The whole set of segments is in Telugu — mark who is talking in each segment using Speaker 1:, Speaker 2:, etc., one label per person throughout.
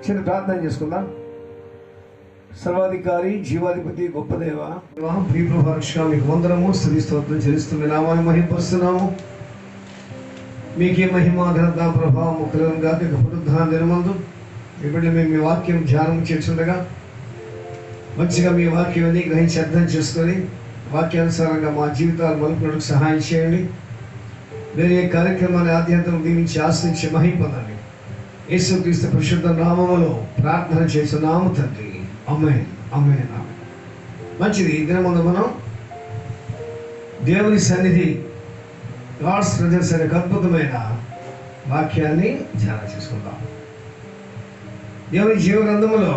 Speaker 1: చిన్న ప్రార్థన చేసుకుందాం. సర్వాధికారి జీవాధిపతి గొప్ప దేవ ప్రియప్రభాక్ష మీకు వందనము స్తుతి స్తోత్రం చెల్లిస్తూ మీ నామాన్ని మహిమపరుస్తున్నాము. మీకే మహిమ ఘనత ప్రభావం కలుగునుగా. పునరుద్ధాన దినమందు ఇప్పుడు మేము మీ వాక్యం ధ్యానం చేస్తుండగా మంచిగా మీ వాక్యాన్ని గ్రహించి అర్థం చేసుకొని వాక్యానుసారంగా మా జీవితాలు మలుపులకు సహాయం చేయండి. వేరే కార్యక్రమాన్ని ఆద్యంతం దీవించి ఆశ్రయించి మహిమ పొందండి. యేసుక్రీస్తు పరిశుద్ధ నామములో ప్రార్థన చేస్తున్నాము తండ్రి. ఆమేన్ ఆమేన్ ఆమేన్. మంచిది. ఈ దినమందు మనం దేవుని సన్నిధి, గాడ్స్ ప్రెజెన్స్ అనే అద్భుతమైన వాక్యాన్ని ధ్యానం చేసుకుందాం. దేవుని జీవ గ్రంథములో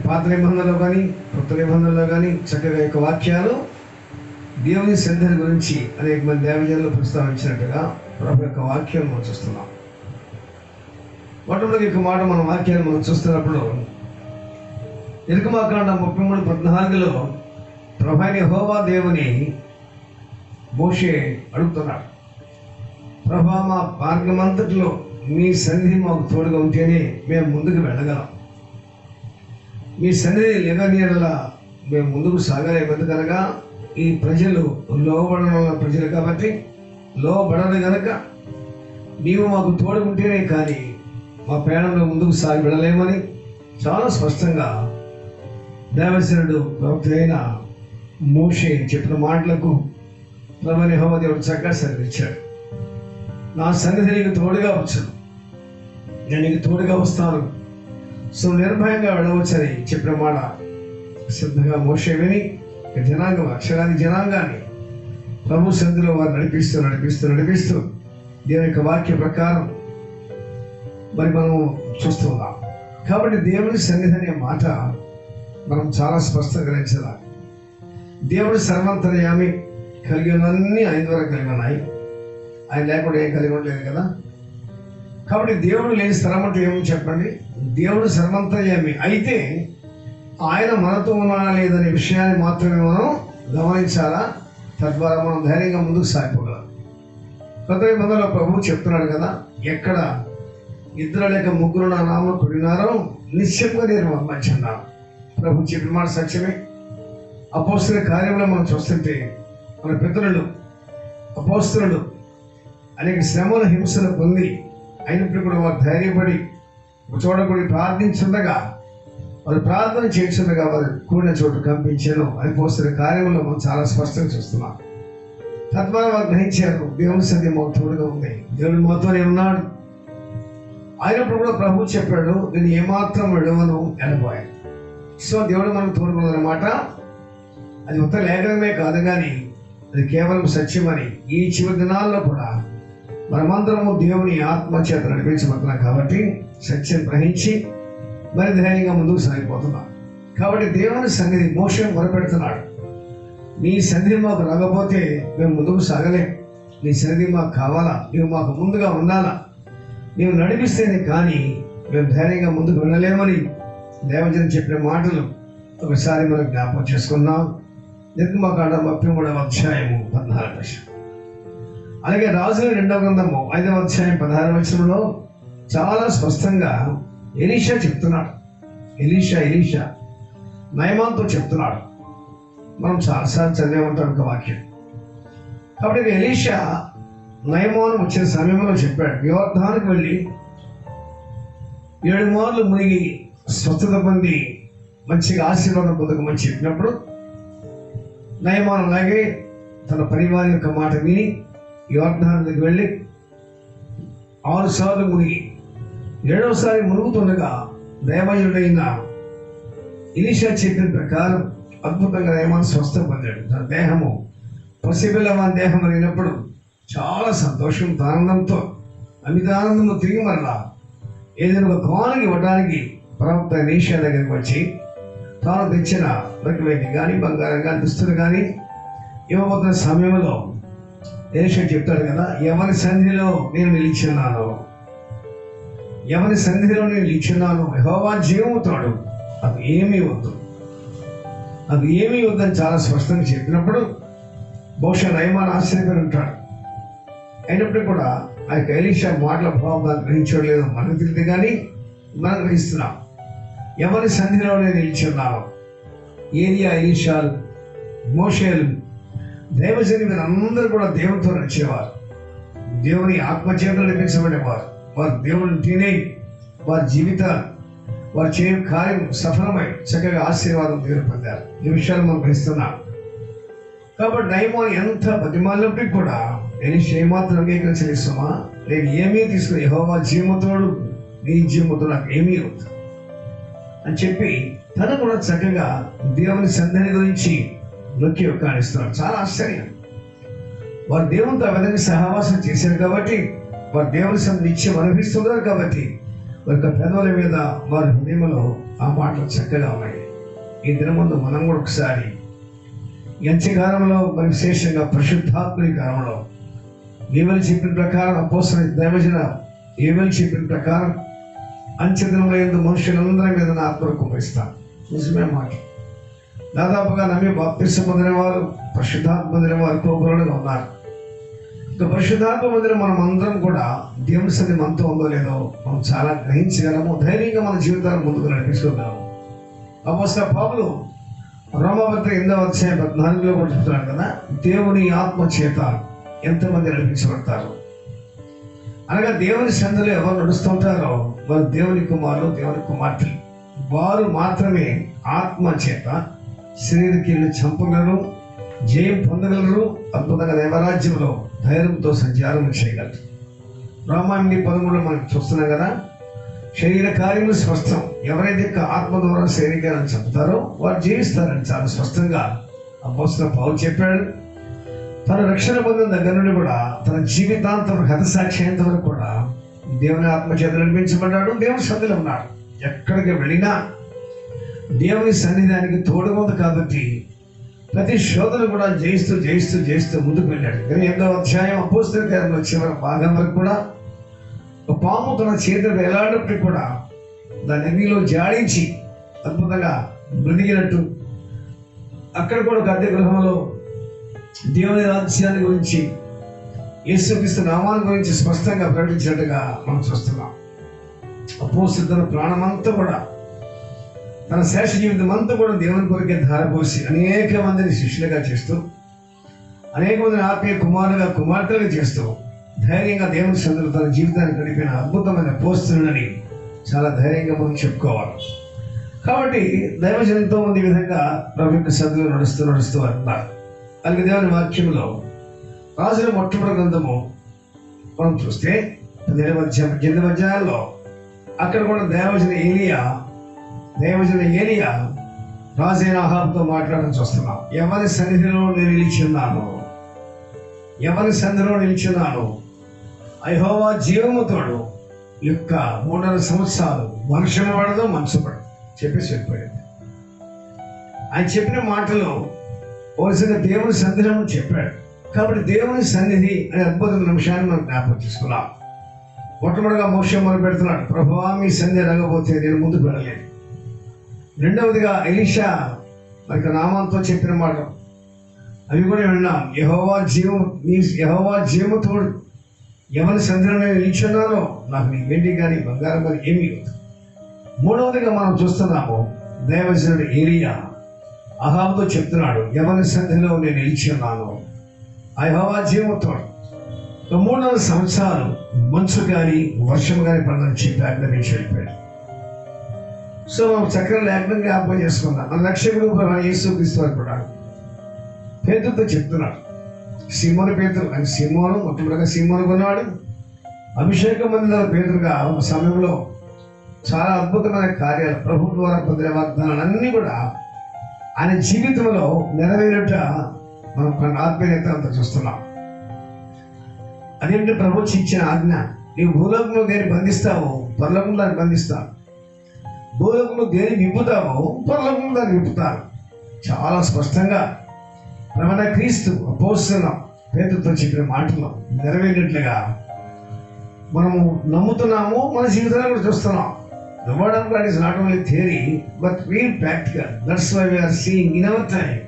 Speaker 1: పాత నిబంధనలో కానీ కొత్త నిబంధనలో కానీ చక్కగా యొక్క వాక్యాలు దేవుని సన్నిధి గురించి అనేక మంది దేవజనులు ప్రస్తావించినట్టుగా ప్రభు యొక్క వాక్యం మనం చూస్తున్నాం. మొట్టమొదటి యొక్క మాట మన వాక్యాన్ని మనం చూస్తున్నప్పుడు నిర్గమాకాండం 33:14 ప్రభు అయిన యెహోవా దేవుని మోషే అడుగుతున్నాడు, ప్రభా మా మార్గమంతటిలో మీ సన్నిధి మాకు తోడుగా ఉంటేనే మేము ముందుకు వెళ్ళగలం. మీ సన్నిధి లేవనీయడలా మేము ముందుకు సాగలేము. ఎందుకనగా ఈ ప్రజలు లోబడన ప్రజలు కాబట్టి లోబడదు కనుక నీవు మాకు తోడుకుంటేనే కానీ మా ప్రయాణంలో ముందుకు సాగి వెళ్ళలేమని చాలా స్పష్టంగా దేవసేనుడు ప్రవక్త అయిన మోషే చెప్పిన మాటలకు ప్రభువైన యెహోవా దేవుడు చక్కగా సెలవిచ్చాడు. నా సన్నిధి నీకు తోడుగా వచ్చాను, నేను నీకు తోడుగా వస్తాను, సో నిర్భయంగా వెళ్ళవచ్చని చెప్పిన మాట శ్రద్ధగా మోషే విని జనాంగం, అక్షరాది జనాంగాన్ని ప్రభు సన్నిధిలో వారు నడిపిస్తూ దేవుని యొక్క వాక్య ప్రకారం మరి మనం చూస్తున్నాం. కాబట్టి దేవుని సన్నిధి అనే మాట మనం చాలా స్పష్టంగా గ్రహించాలి. దేవుడు సర్వంతర్యామి, కలిగి ఉన్నన్ని ఆయన ద్వారా కలిగి ఉన్నాయి. ఆయన లేకుండా ఏం కలిగి ఉండలేదు కదా. కాబట్టి దేవుడు లేని స్థలం అంటే ఏమో చెప్పండి. దేవుడు సర్వంతర్యామి అయితే ఆయన మనతో ఉన్నాడా లేదనే విషయాన్ని మాత్రమే మనం గమనించాలా. తద్వారా మనం ధైర్యంగా ముందుకు సాగిపోగలం. కొత్త నిబంధనలో ప్రభువు చెప్తున్నాడు కదా, ఎక్కడ ఇద్దరు లేక ముగ్గురు నా నామం కూడినారో నిశ్చయంగా నేను పంపించున్నాను. ప్రభు చెప్పిన మాట సత్యమే. అపోస్తుల కార్యంలో మనం చూస్తుంటే మన పితరులు అపోస్తులు అనేక శ్రమల హింసలు పొంది అయినప్పుడు కూడా వారు ధైర్యపడి చూడకూడి ప్రార్థించుండగా, వారు ప్రార్థన చేస్తుండగా వారు కూడిన చోటు కంపించారు. అపోస్తుల కార్యంలో మనం చాలా స్పష్టంగా చూస్తున్నాం. తద్వారా వారు గ్రహించారు, దేవుని సన్నిధి మాకు తోడుగా ఉంది, దేవుడు మాతోనే ఉన్నాడు. అయినప్పుడు కూడా ప్రభు చెప్పాడు, నేను ఏమాత్రం విడవను ఎనబోయాను. సో దేవుడు మనకు తోడుకున్నదన్నమాట. అది మొత్తం లేఖనమే కాదు కానీ అది కేవలం సత్యమని ఈ చివరి దినాల్లో కూడా మనమందరము దేవుని ఆత్మ చేత నడిపించబడుతున్నాం. కాబట్టి సత్యం గ్రహించి మరి ధైర్యంగా ముందుకు సాగిపోతున్నాం. కాబట్టి దేవుని సన్నిధి మోషే మొరపెడుతున్నాడు, నీ సన్నిధి మాకు రాకపోతే మేము ముందుకు సాగలేం. నీ సన్నిధి మాకు కావాలా, నీవు మాకు ముందుగా ఉండాలా, నీవు నడిపిస్తేనే కానీ మేము ధైర్యంగా ముందుకు వెళ్ళలేమని దేవజనం చెప్పిన మాటలు ఒకసారి మనం జ్ఞాపకం చేసుకున్నాం. నిర్గమాకాండం 33:14. అలాగే రాజుల 2వ గ్రంథము 5వ అధ్యాయం 16వ వచనంలో చాలా స్పష్టంగా ఎలీషా చెప్తున్నాడు. ఎలీషా నయమాన్తో చెప్తున్నాడు. మనం చాలాసార్లు చదివే ఉంటాం ఒక వాక్యం. కాబట్టి ఎలీషా నయమాను వచ్చిన సమయంలో చెప్పాడు, యోర్దానుకు వెళ్ళి 7 మార్లు మునిగి స్వస్థత పొంది మంచిగా ఆశీర్వాదం పొందకమని చెప్పినప్పుడు నయమాను అలాగే తన పరివారం యొక్క మాట విని యోర్దానుకు వెళ్ళి 6 సార్లు మునిగి 7వసారి మునుగుతుండగా దైవజనుడైన ఎలీషా చెప్పిన ప్రకారం అద్భుతంగా నయమాను స్వస్థ పొందాడు. తన దేహము పసిపిల్లవాని దేహం అయినప్పుడు చాలా సంతోషంతో ఆనందంతో అమితానందంతో తిరిగి మరలా ఏదైనా ఒక కానుక ఇవ్వడానికి ప్రవక్త ఎలీషా దగ్గరికి వచ్చి తాను తెచ్చిన రకమైనవి కానీ బంగారం కానీ దుస్తులు కానీ ఇవ్వబోతున్న సమయంలో ఎలీషా చెప్తాడు కదా, ఎవరి సన్నిధిలో నేను నిలిచున్నాను, ఎవరి సన్నిధిలో నేను నిలిచున్నాను యెహోవా జీవముతోడు, అది ఏమీ వద్దని చాలా స్పష్టంగా చెప్పినప్పుడు బహుశా నయమాను ఆశ్చర్యపడి ఉంటాడు. అయినప్పుడు కూడా ఆ యొక్క ఎలీషా మాటల భావం దాన్ని గ్రహించడం లేదు మనకు తెలియదు కానీ మనం గ్రహిస్తున్నాం. ఎవరి సన్నిధిలో నేను నిలిచి ఉన్నాను? ఏలియా, ఎలీషాలు, మోషేలు, దైవజనులు వీరందరూ కూడా దేవునితో నడిచేవారు. దేవుని ఆత్మచేతలు నడిపించబడేవారు. వారు దేవుని తినే వారి జీవితాలు, వారు చేయ కార్యం సఫలమై చక్కగా ఆశీర్వాదం దేవుడు పొందారు. ఈ విషయాలు మనం గ్రహిస్తున్నాం. కాబట్టి నయమాను ఎంత బతిమాలినప్పటికీ కూడా ఎలీషా ఏమాత్రం అంగీకరించలేస్తామా? నేను ఏమీ తీసుకుని యెహోవా జీవముతోడు, నీ జీవముతో నాకు ఏమీ అవుతుంది అని చెప్పి తను కూడా చక్కగా దేవుని సన్నిధి గురించి నొక్కి కానిస్తున్నాడు. చాలా ఆశ్చర్యం. వారు దేవునితో ఆ విధంగా సహవాసం చేశారు కాబట్టి, వారు దేవుని సన్నిధి నిత్యం అనుభవిస్తున్నారు కాబట్టి, వారి యొక్క పెదవుల మీద వారి హృదయంలో ఆ మాటలు చక్కగా ఉన్నాయి. ఈ దినముందు మనం కూడా ఒకసారి ఎంచకాలంలో మరి విశేషంగా పరిశుద్ధాత్మని కాలంలో ఏమని చెప్పిన ప్రకారం అపోస్తలుడైన దైవజన ఏమని చెప్పిన ప్రకారం అంచెదినంలో ఎందు మనుషులందరి మీద నా ఆత్మను కుమ్మరిస్తాను. నిజమే మాట. దాదాపుగా నమ్మి బాప్తిసం పొందిన వారు, పరిశుద్ధాత్మ పొందిన వారు కోపరులుగా ఉన్నారు. ఇక పరిశుద్ధాత్మ పొందిన మనం అందరం కూడా దేవుని సన్నిధి మనతో ఉందో లేదో మనం చాలా గ్రహించగలము. ధైర్యంగా మన జీవితాన్ని ముందుకు నడిపించుకోగలము. అపోస్తలుడైన పౌలు రోమాపత్రిక 8:14 కూడా చెప్తున్నాడు కదా, దేవుని ఆత్మ చేత ఎంతమంది నడిపించబడతారు అనగా దేవుని సన్నిధిలో ఎవరు నడుస్తుంటారో వారు దేవుని కుమారులు, దేవుని కుమార్తెలు. వారు మాత్రమే ఆత్మ చేత శరీరకీళ్ళు చంపగలరు, జయం పొందగలరు, అద్భుతంగా దేవరాజ్యంలో ధైర్యంతో సంచారం చేయగలరు. రోమా 8:13 మనం చూస్తున్నాం కదా, శరీర కార్యములు స్పష్టం. ఎవరైతే ఆత్మ ద్వారా శరీరాన్ని చంపుతారో వారు జీవిస్తారని చాలా స్పష్టంగా అపోస్తలుడైన పౌలు చెప్పాడు. తన రక్షణ పొందిన దగ్గర నుండి కూడా తన జీవితాంతం హతసాక్షి అయ్యేంత వరకు కూడా దేవుని ఆత్మ చేత నడిపించబడ్డాడు. దేవుని సన్నిధిలో ఉన్నాడు. ఎక్కడికి వెళ్ళినా దేవుని సన్నిధానికి తోడుగా కాబట్టి ప్రతి శోధన కూడా జయిస్తూ జయిస్తూ జయిస్తూ ముందుకు వెళ్ళాడు. 8వ అధ్యాయం అపోస్తలుల కార్యముల చివరి భాగం వరకు కూడా ఒక పాము తన చేతులు వేలాడినప్పటికీ కూడా దాని అగ్నిలో జాడించి అద్భుతంగా బ్రతికినట్టు, అక్కడ కూడా ఒక అద్దె గృహంలో దేవుని రాజ్యాన్ని గురించి, యేసుక్రీస్తు నామాన్ని గురించి స్పష్టంగా ప్రకటించినట్టుగా మనం చూస్తున్నాం. అపోస్తలుడు తన ప్రాణమంతా కూడా, తన శేష జీవితం అంతా కూడా దేవుని కొరకే ధారపోసి అనేక మందిని శిష్యులుగా చేస్తూ, అనేక మందిని ఆత్మీయ కుమారులుగా, కుమార్తెలుగా చేస్తూ ధైర్యంగా దేవుని సన్నిధిలో తన జీవితాన్ని గడిపిన అద్భుతమైన అపోస్తలుడని చాలా ధైర్యంగా మనం చెప్పుకోవాలి. కాబట్టి దైవజనులు ఎంతో మంది ఈ విధంగా ప్రభు యొక్క సన్నిధిలో నడుస్తూ అంటున్నారు. అలాగే దేవుని వాక్యంలో రాజుల మొట్టమొదటి గ్రంథము మనం చూస్తే 18 అధ్యాయాల్లో అక్కడ కూడా దైవజన ఏలియా రాజైన అహాబుతో మాట్లాడడం చూస్తున్నాం. ఎవరి సన్నిధిలో నేను నిలిచున్నాను, ఎవరి సన్నిధిలో నిలిచున్నాను, యెహోవా జీవముతోడు యొక్క 3.5 సంవత్సరాలు వర్షము పడదు, మంచు పడదు చెప్పేసి వెళ్ళిపోయింది. ఆయన చెప్పిన మాటలు వరుసగా దేవుని సన్నిధిలో చెప్పాడు. కాబట్టి దేవుని సన్నిధి అనే అద్భుతమైన నిమిషాన్ని మనం జ్ఞాపకం చేసుకున్నాం. మొట్టమొదటిగా మోషే మొదలు పెడుతున్నాడు, ప్రభువా మీ సన్నిధి రాకపోతే నేను ముందుకు వెళ్ళలేదు. రెండవదిగా ఎలీషా మరి నామంతో చెప్పిన మాట అవి కూడా విన్నాం. యెహోవా జీవముతోడు ఎవరి సన్నిధిలో నేను నిలిచున్నానో నాకు నీ వెండి కానీ బంగారం కానీ ఏమీ లేదు. మూడవదిగా మనం చూస్తున్నాము, దైవజనుడు ఏలియా అహాబుతో చెప్తున్నాడు, ఎవరి సన్నిధిలో నేను నిలిచి ఉన్నాను, యెహోవా జీవముతోడు 3.5 సంవత్సరాలు మంచు కానీ వర్షం కానీ పడదని చెప్పి ఆజ్ఞాపించి వెళ్ళిపోయాడు. సో మనం చక్కగా లేఖనం జ్ఞాపకం చేసుకున్నాం. మన రక్షకుడు యేసుక్రీస్తు వారు కూడా పేతురుతో చెప్తున్నాడు. సీమోను పేతురు, ఆయన సీమోను మొట్టమొదటిగా సీమోను కొన్నాడు. అభిషేకం పొందిన పేతురుగా ఒక సమయంలో చాలా అద్భుతమైన కార్యాలు ప్రభు ద్వారా పొందిన వాగ్దానాలన్నీ కూడా ఆయన జీవితంలో నెరవేరుట మనం ఆత్మీయత చూస్తున్నాం. అదేంటి ప్రభు ఇచ్చిన ఆజ్ఞ, నీవు భూలోకంలో దేని బంధిస్తావో పరలోకంలో దాన్ని బంధిస్తావు, భూలోకంలో దేని విప్పుతావో పరలోకంలో దాన్ని విప్పుతాను. చాలా స్పష్టంగా మన క్రీస్తు అపోస్తలుడైన పేతురుతో చెప్పిన మాటలు నెరవేరినట్లుగా మనము నమ్ముతున్నాము, మన జీవితంలో కూడా చూస్తున్నాం. The word of God is not only theory but real practical. That's why we are seeing in our time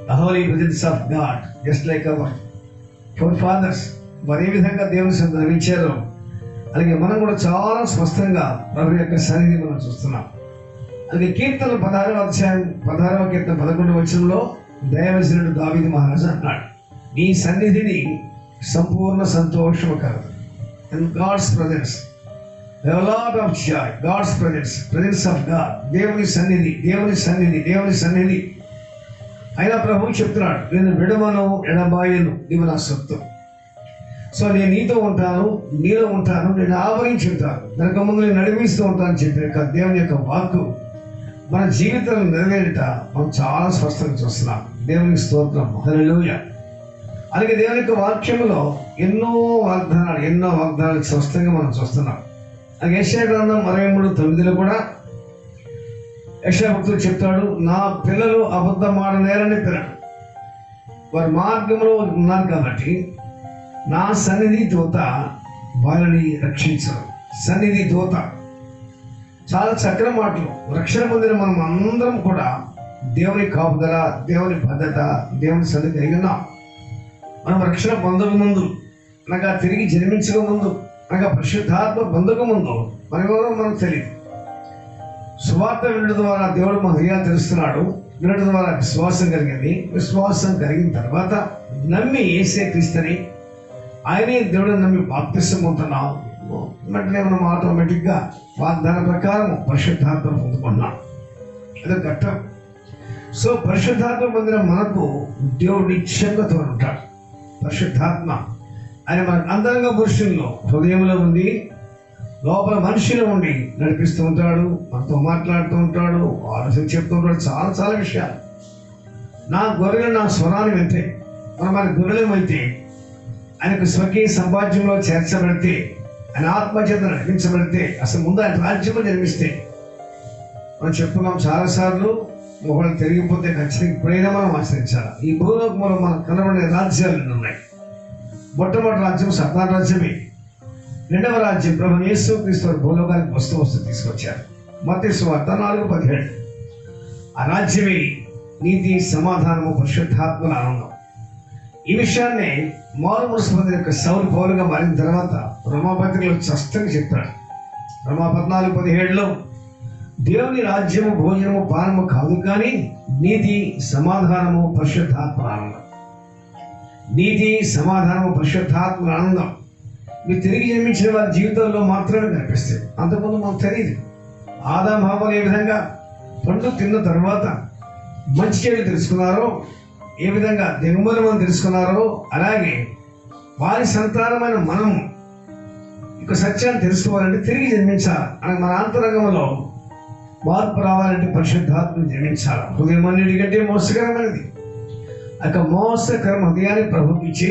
Speaker 1: the holy presence of God, just like our forefathers వారు ఏ విధంగా దేవుని సన్నిధిలో నిలిచారో అలాగే మనం కూడా చాలా స్పష్టంగా ప్రభు యొక్క సన్నిధి మనం చూస్తున్నాం. అలాగే కీర్తన 16వ కీర్తన 11వ వచనంలో దైవజనుడు దావీదు మహారాజు అన్నాడు, నీ సన్నిధిని సంపూర్ణ సంతోషము కలదు. In God's presence a lot of joy, God's presence of God, దేవుని సన్నిధి. అయినా ప్రభు చెప్తున్నాడు, నేను విడవను ఎడబాయను, నీవు నా సొత్తు. సో నేను నీతో ఉంటాను, నీలో ఉంటాను, నేను ఆవరించి ఉంటాను, దానికి ముందు నేను నడిపిస్తూ ఉంటాను చెప్పే దేవుని యొక్క వాక్కు మన జీవితంలో నెరవేరుట మనం చాలా స్పష్టంగా చూస్తున్నాం. దేవునికి స్తోత్రం, హల్లెలూయా. అలాగే దేవుని యొక్క వాక్యంలో ఎన్నో వాగ్దానాలు స్పష్టంగా మనం చూస్తున్నాం. అలాగే యెషయా గ్రంథం 63:9 కూడా యెషయా భక్తుడు చెప్తాడు, నా పిల్లలు అబద్ధమాడనేరని పిల్లలు, వారి మార్గంలో ఉన్నారు కాబట్టి నా సన్నిధి దూత వారిని రక్షించరు. సన్నిధి దూత చాలా చక్కని మాటలు. రక్షణ పొందిన మనం అందరం కూడా దేవుని కాపుదల, దేవుని భద్రత, దేవుని సన్నిధి కలిగి ఉన్నాం. మనం రక్షణ పొందక ముందు, అనగా తిరిగి జన్మించక ముందు, అనగా పరిశుద్ధాత్మ పొందక ముందు మనకెవరో మనకు తెలియదు. సువార్త వినడం ద్వారా దేవుడు మన హృదయాలు తెలుస్తున్నాడు. వినడం ద్వారా విశ్వాసం కలిగింది. విశ్వాసం కలిగిన తర్వాత నమ్మి యేసే క్రీస్తుని, ఆయనే దేవుడు నమ్మి బాప్తిసం పొందుతున్నాం. వెంటనే మనం ఆటోమేటిక్గా వాగ్దాన ప్రకారం పరిశుద్ధాత్మ పొందుకున్నాం. అది ఘట్టం. సో పరిశుద్ధాత్మ పొందిన మనకు దేవుడు నిత్యంగా తోడుంటాడు. పరిశుద్ధాత్మ ఆయన మన అంతరంగ పురుషుల్లో, హృదయంలో ఉంది, లోపల మనిషిలో ఉండి నడిపిస్తూ ఉంటాడు, మనతో మాట్లాడుతూ ఉంటాడు, ఆలోచన చెప్తూ ఉంటాడు. చాలా విషయాలు. నా గొర్రెలు నా స్వరాన్ని వింటే, మన గొర్రెలమైతే ఆయనకు స్వకీయ సంపాద్యంలో చేర్చబడితే, ఆయన ఆత్మచేత నడిపించబడితే, అసలు ముందు ఆయన రాజ్యంలో జన్మిస్తే, మనం చెప్పుకున్నాం చాలాసార్లు, ఒకళ్ళు తిరిగిపోతే ఖచ్చితంగా ఇప్పుడైనా మనం ఆశ్రయించాలి. ఈ భూలోకంలో మనకు కనబడే రాజ్యాలు ఉన్నాయి. మొట్టమొదటి రాజ్యం సాతాను రాజ్యమే. రెండవ రాజ్యం ప్రభు యేసు క్రీస్తు భూలోకానికి వస్తూ తీసుకొచ్చారు. మత్తయి సువార్త 4:17. ఆ రాజ్యమే నీతి, సమాధానము, పరిశుద్ధాత్మల ఆనందం. ఈ విషయాన్ని మారుమనసు పొందిన యొక్క సౌలు పౌలుగా మారిన తర్వాత రోమాపత్రికలో స్పష్టంగా చెప్పాడు. రోమా 14:17లో దేవుని రాజ్యము భోజనము పానము కాదు, కానీ నీతి, సమాధానము, పరిశుద్ధాత్మల ఆనందం. నీతి, సమాధానము, పరిశుద్ధాత్మల ఆనందం మీరు తిరిగి జన్మించిన వారి జీవితంలో మాత్రమే కనిపిస్తాయి. అంతకుముందు మనకు తెలియదు. ఆదాము హవ్వలు ఏ విధంగా పండు తిన్న తర్వాత మంచి చెడు తెలుసుకున్నారో, ఏ విధంగా దిగుమలను తెలుసుకున్నారో, అలాగే వారి సంతానమైన మనము ఇక సత్యాన్ని తెలుసుకోవాలంటే తిరిగి జన్మించాలి. అని మన అంతరంగంలో మార్పు రావాలంటే పరిశుద్ధాత్మను జన్మించాలి. హృదయం అన్నిటికంటే మోసకరమైనది. మోసకరం హృదయాన్ని ప్రభుకిచ్చి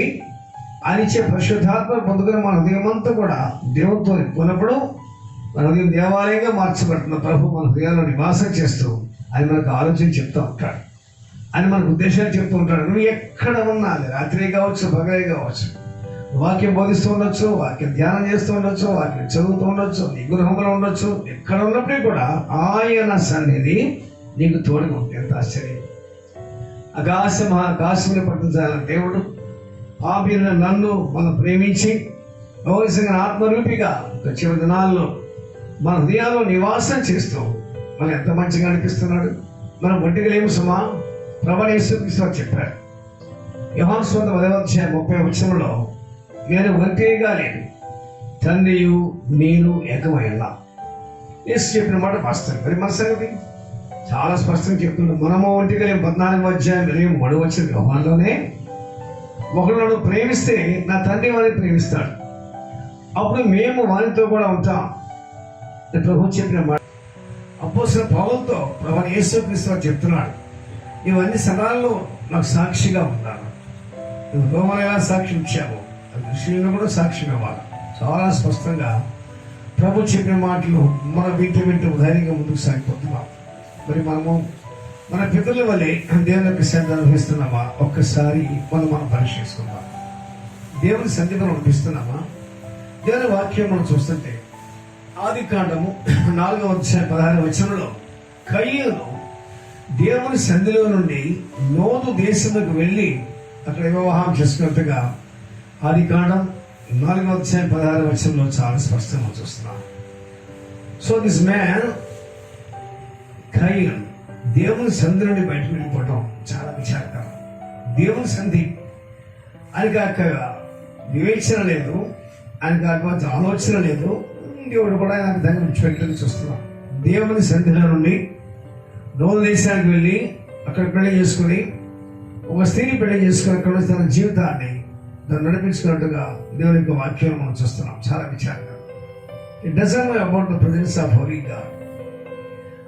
Speaker 1: ఆయన ఇచ్చే పరిశుద్ధాత్మ పొందుకుని మన హృదయం అంతా కూడా దేవునితో నింపుకున్నప్పుడు మన హృదయం దేవాలయంగా మార్చబడుతున్న ప్రభు మన హృదయాల్లో నివాసం చేస్తూ ఆయన మనకు ఆలోచన చెప్తూ ఉంటాడు. ఆయన మనకు ఉద్దేశాలు చెప్తూ ఉంటాడు. నువ్వు ఎక్కడ ఉన్నా, రాత్రి కావచ్చు, పగలే కావచ్చు, వాక్యం బోధిస్తూ ఉండొచ్చు, వాక్యం ధ్యానం చేస్తూ ఉండొచ్చు, వాక్యం చదువుతూ ఉండొచ్చు, నీ గృహంలో ఉండొచ్చు, ఎక్కడ ఉన్నప్పటికీ కూడా ఆయన సన్నిధి నీకు తోడుగా ఉంటుంది. ఎంత ఆశ్చర్యం! ఆకాశంలో పట్టించాలని దేవుడు పాపిన నన్ను మనం ప్రేమించి భవిష్యత్ ఆత్మరూపిగా చివరి దినాల్లో మన హృదయాల్లో నివాసం చేస్తూ మనం ఎంత మంచిగా అనిపిస్తున్నాడు. మనం ఒంటిగా లేము సుమా. ప్రభువైన యేసుక్రీస్తు చెప్పారు యోహాను సువార్త 10:30 నేను ఒంటిగా లేను, తండ్రియు నేను ఏకమైనా. యేసు చెప్పిన మాట వాస్తవం. మరి మన సంగతి చాలా స్పష్టంగా చెప్తున్నాడు. మనము ఒంటిగా లేము. 14:3 యోహానులోనే ఒకళ్ళను ప్రేమిస్తే నా తండ్రి వారిని ప్రేమిస్తాడు, అప్పుడు మేము వారితో కూడా ఉంటాం. ప్రభు చెప్పిన మాట అపోస్తలుడైన పౌలుతో ప్రభువైన యేసుక్రీస్తు చెప్తున్నాడు, నువ్వు అన్ని స్థలాల్లో నాకు సాక్షిగా ఉన్నాను. నువ్వు రోమలో ఎలా సాక్ష్యం ఇచ్చావు, దృష్టిలో కూడా సాక్ష్యం ఇవ్వాలి. చాలా స్పష్టంగా ప్రభు చెప్పిన మాటలు మనం వింటూ ధైర్యంగా ముందుకు సాగిపోతున్నాం. మరి మనము మన పితరుల వల్లే దేవుని యొక్క సన్నిధిని అనుభవిస్తున్నామా? ఒక్కసారి మనం పరీక్షించుకుందాం. దేవుని సన్నిధిని అనిపిస్తున్నామా? దేవుని వాక్యం మనం చూస్తుంటే ఆదికాండము 4:16 కయీను దేవుని సన్నిధిలో నుండి లోతు దేశంలోకి వెళ్ళి అక్కడ వివాహం చేసుకున్నట్టుగా ఆదికాండం 4:16 చాలా స్పష్టంగా చూస్తున్నాం. సో దిస్ మ్యాన్ కయీన్ దేవుని సంధి నుండి బయటకు వెళ్ళిపోవడం చాలా విచారకరం. దేవుని సంధి ఆయనకి వివేచన లేదు, ఆయనకి ఆలోచన లేదు. దేవుడు కూడా ఆయన దగ్గర విడిచిపెట్టడానికి చూస్తున్నాం. దేవుని సన్నిధిలో నుండి నోరు దేశానికి వెళ్ళి అక్కడ పెళ్లి చేసుకుని ఒక స్త్రీని పెళ్లి చేసుకుని అక్కడ తన జీవితాన్ని దాన్ని నడిపించుకున్నట్టుగా దేవుని యొక్క వాక్యం మనం చూస్తున్నాం. చాలా విచారంగా it doesn't know about the presence of Holi God.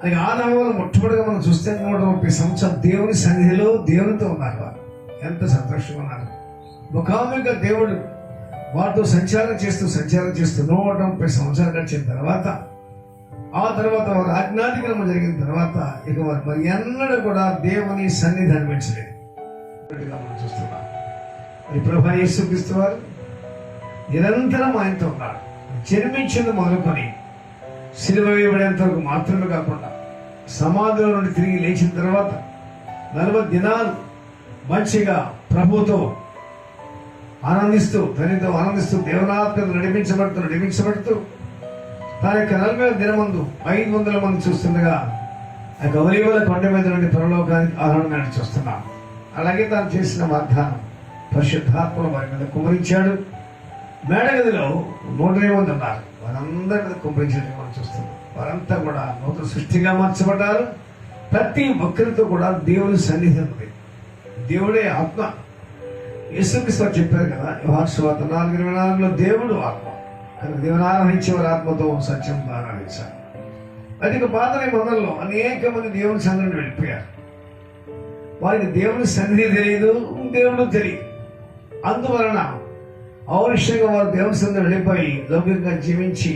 Speaker 1: అది ఆదాములో మొట్టమొదటిగా మనం చూస్తే 130 సంవత్సరాలు దేవుని సన్నిధిలో దేవునితో ఉన్నారు. వారు ఎంత సంతోషంగా ఉన్నారు. ముఖాముఖిగా దేవుడు వారితో సంచారం చేస్తూ 130 సంవత్సరాలు గడిచిన తర్వాత ఆ తర్వాత వారు ఆజ్ఞాధిక్రమం జరిగిన తర్వాత ఇక వారు మరి ఎన్నడూ కూడా దేవుని సన్నిధి అనిపించలేదు. మనం చూస్తున్నాం. మరి ప్రభువైన యేసుక్రీస్తు వారు నిరంతరం ఆయనతో ఉన్నారు. జన్మించింది మొదలుకొని సిలువ వేయబడేంత వరకు మాత్రమే కాకుండా సమాధిలో నుండి తిరిగి లేచిన తర్వాత 40 దినాలు మంచిగా ప్రభుతో ఆనందిస్తూ తనతో ఆనందిస్తూ దేవునాత్మను నడిపించబడుతూ తన యొక్క 40వ దినమందు 500 మంది చూస్తుండగా ఆ ఒలీవల కొండ మీద నుండి పరలోకానికి ఆరోహణ చూస్తున్నాం. అలాగే తాను చేసిన వాగ్దానం పరిశుద్ధాత్మను వారి మీద కుమ్మరించాడు. మేడగదిలో 120 మంది ఉన్నారు. వారందరి మీద కుమ్మరించడం మనం చూస్తున్నాం. వారంతా కూడా నూతన సృష్టిగా మార్చబడ్డారు. ప్రతి ఒక్కరితో కూడా దేవుని సన్నిధి ఉంది. దేవుడే ఆత్మ. యేసుక్రీస్తు చెప్పారు కదా, యోహాను సువార్త 4:24 దేవుడు ఆత్మ, దేవుని ఆరాధించేవారు ఆత్మతో సత్యంతో ఆరాధించారు. అధిక పాత నిబంధనలో అనేక మంది దేవుని సన్నిధిని వెళ్ళిపోయారు. వారికి దేవుని సన్నిధి తెలియదు, దేవుడు తెలియదు. అందువలన అవశ్యంగా వారు దేవుని సన్నిధిని వెళ్ళిపోయి లౌకికంగా జీవించి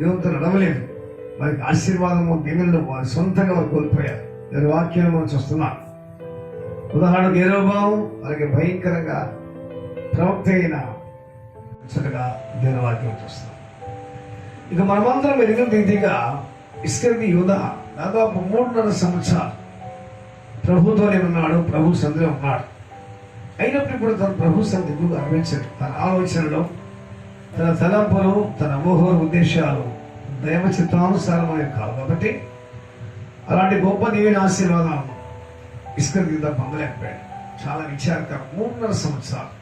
Speaker 1: దేవునితో నడవలేదు. వారికి ఆశీర్వాదము దేవుళ్ళు వారి సొంతంగా వారు కోల్పోయారు. దాని వాక్యాన్ని మనం చూస్తున్నాం. ఉదాహరణకు యెరొబాము అలాగే భయంకరంగా ప్రవక్త అయిన చక్కగా దేవుని వాక్యం చూస్తున్నాం. ఇక మనమందరం ఎరిగిన రీతిగా ఇస్కరియోతు యూదా దాదాపు 3.5 సంవత్సరాలు ప్రభుతోనే ఉన్నాడు, ప్రభు సన్నిధిలో ఉన్నాడు. అయినప్పుడు కూడా తన ప్రభు సన్నిధికి అనిపించాడు. తన ఆలోచనలో, తన తలంపులు, తన ఊహలు, ఉద్దేశాలు దైవ చిత్తానుసారమైన కాదు. కాబట్టి అలాంటి గొప్ప దీవెన ఆశీర్వాదాలను ఇస్కరియోతు పొందలేకపోయాడు. చాలా విచారకరం. 3.5 సంవత్సరాలు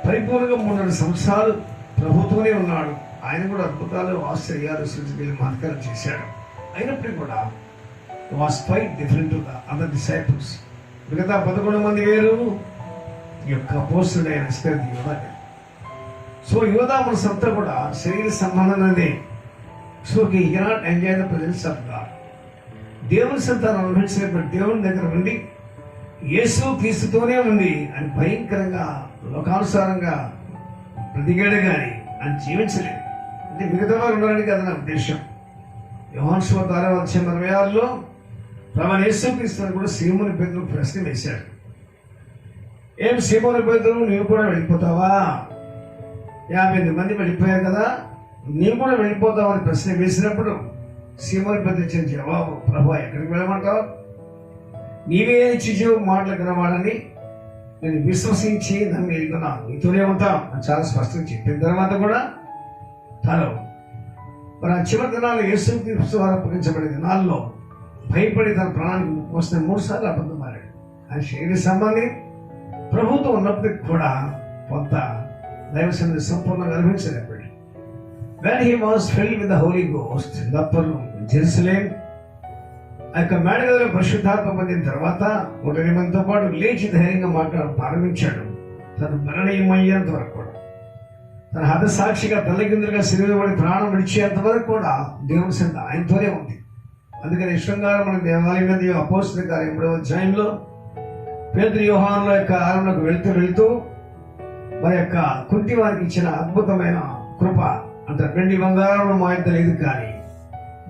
Speaker 1: పరిపూర్ణంగా 3.5 సంవత్సరాలు ప్రభుత్వమే ఉన్నాడు. ఆయన కూడా అద్భుతాలు, ఆశ్చర్యాలు, సృష్టికి మహత్కారం చేశాడు. అయినప్పటికీ కూడా was quite different to the other disciples. మిగతా 11 మంది వేరు, ఈ యొక్క అపోస్తలుడైన ఇస్కరియోతు యూదా. సో యూదా మనసంతా కూడా శరీర సంబంధమైనది. So he cannot enjoy the presence of God. దేవుని సంతానం అనుభవించినప్పుడు దేవుని దగ్గర ఉండి యేసు క్రీస్తుతోనే ఉంది అని భయంకరంగా లోకానుసారంగా బ్రతికాడు కానీ అని జీవించలేదు. అంటే మిగతా వారు ఉండడానికి అది నా ఉద్దేశం. యోహాను సువార్త 6:26లో ప్రభువైన యేసుక్రీస్తు కూడా సీమోను పేతురు ప్రశ్న వేశాడు. ఏం సీమోను పేతురు, నీవు కూడా వెళ్ళిపోతావా? 50 మంది వెళ్ళిపోయారు కదా, నీవు కూడా వెళ్ళిపోతావా అని ప్రశ్న వేసినప్పుడు సీమోను పేతురు ఇచ్చిన జవాబు, ప్రభువా ఎక్కడికి వెళ్ళమంటావు? నీవే చిజీవ మాటలు కనవాడని నేను విశ్వసించి నన్ను ఎదుగున్నాను, నీతోనే ఉంటాం అని చాలా స్పష్టంగా చెప్పిన తర్వాత కూడా తను మరి ఆ చివరి దినాల్లో యేసుక్రీస్తు వారు అప్పగించబడే దినాల్లో భయపడి తన ప్రాణానికి వస్తే 3 సార్లు అబద్ధం మారాడు. ఆయన శరీర సంబంధి ప్రభుత్వం ఉన్నప్పటికీ కూడా కొంత దైవ సన్నిధి సంపూర్ణంగా అనుభవించలేకపోయాడు. When he was filled with the Holy Ghost in the upper room in Jerusalem, ఆ యొక్క మేడగదిలో పరిశుద్ధాత్మ పొందిన తర్వాత 120 మందితో పాటు లేచి ధైర్యంగా మాట్లాడడం ప్రారంభించాడు. తను మరణీయమయ్యేంత వరకు కూడా, తన హతసాక్షిగా తల్లికిందులుగా శరీరపడి ప్రాణం విడిచేంత వరకు కూడా దేవుని సన్నిధి ఆయనతోనే ఉంది. అందుకని శృంగారం మన దేవాలయం మీద అపోస్తలుల కార్యం 3వ అధ్యాయంలో పేతురు యోహానుల యొక్క ఆరంలోకి వెళ్తూ వారి యొక్క కుంటి వారికి ఇచ్చిన అద్భుతమైన కృప అంటే వెండి బంగారం మా యొక్క లేదు కానీ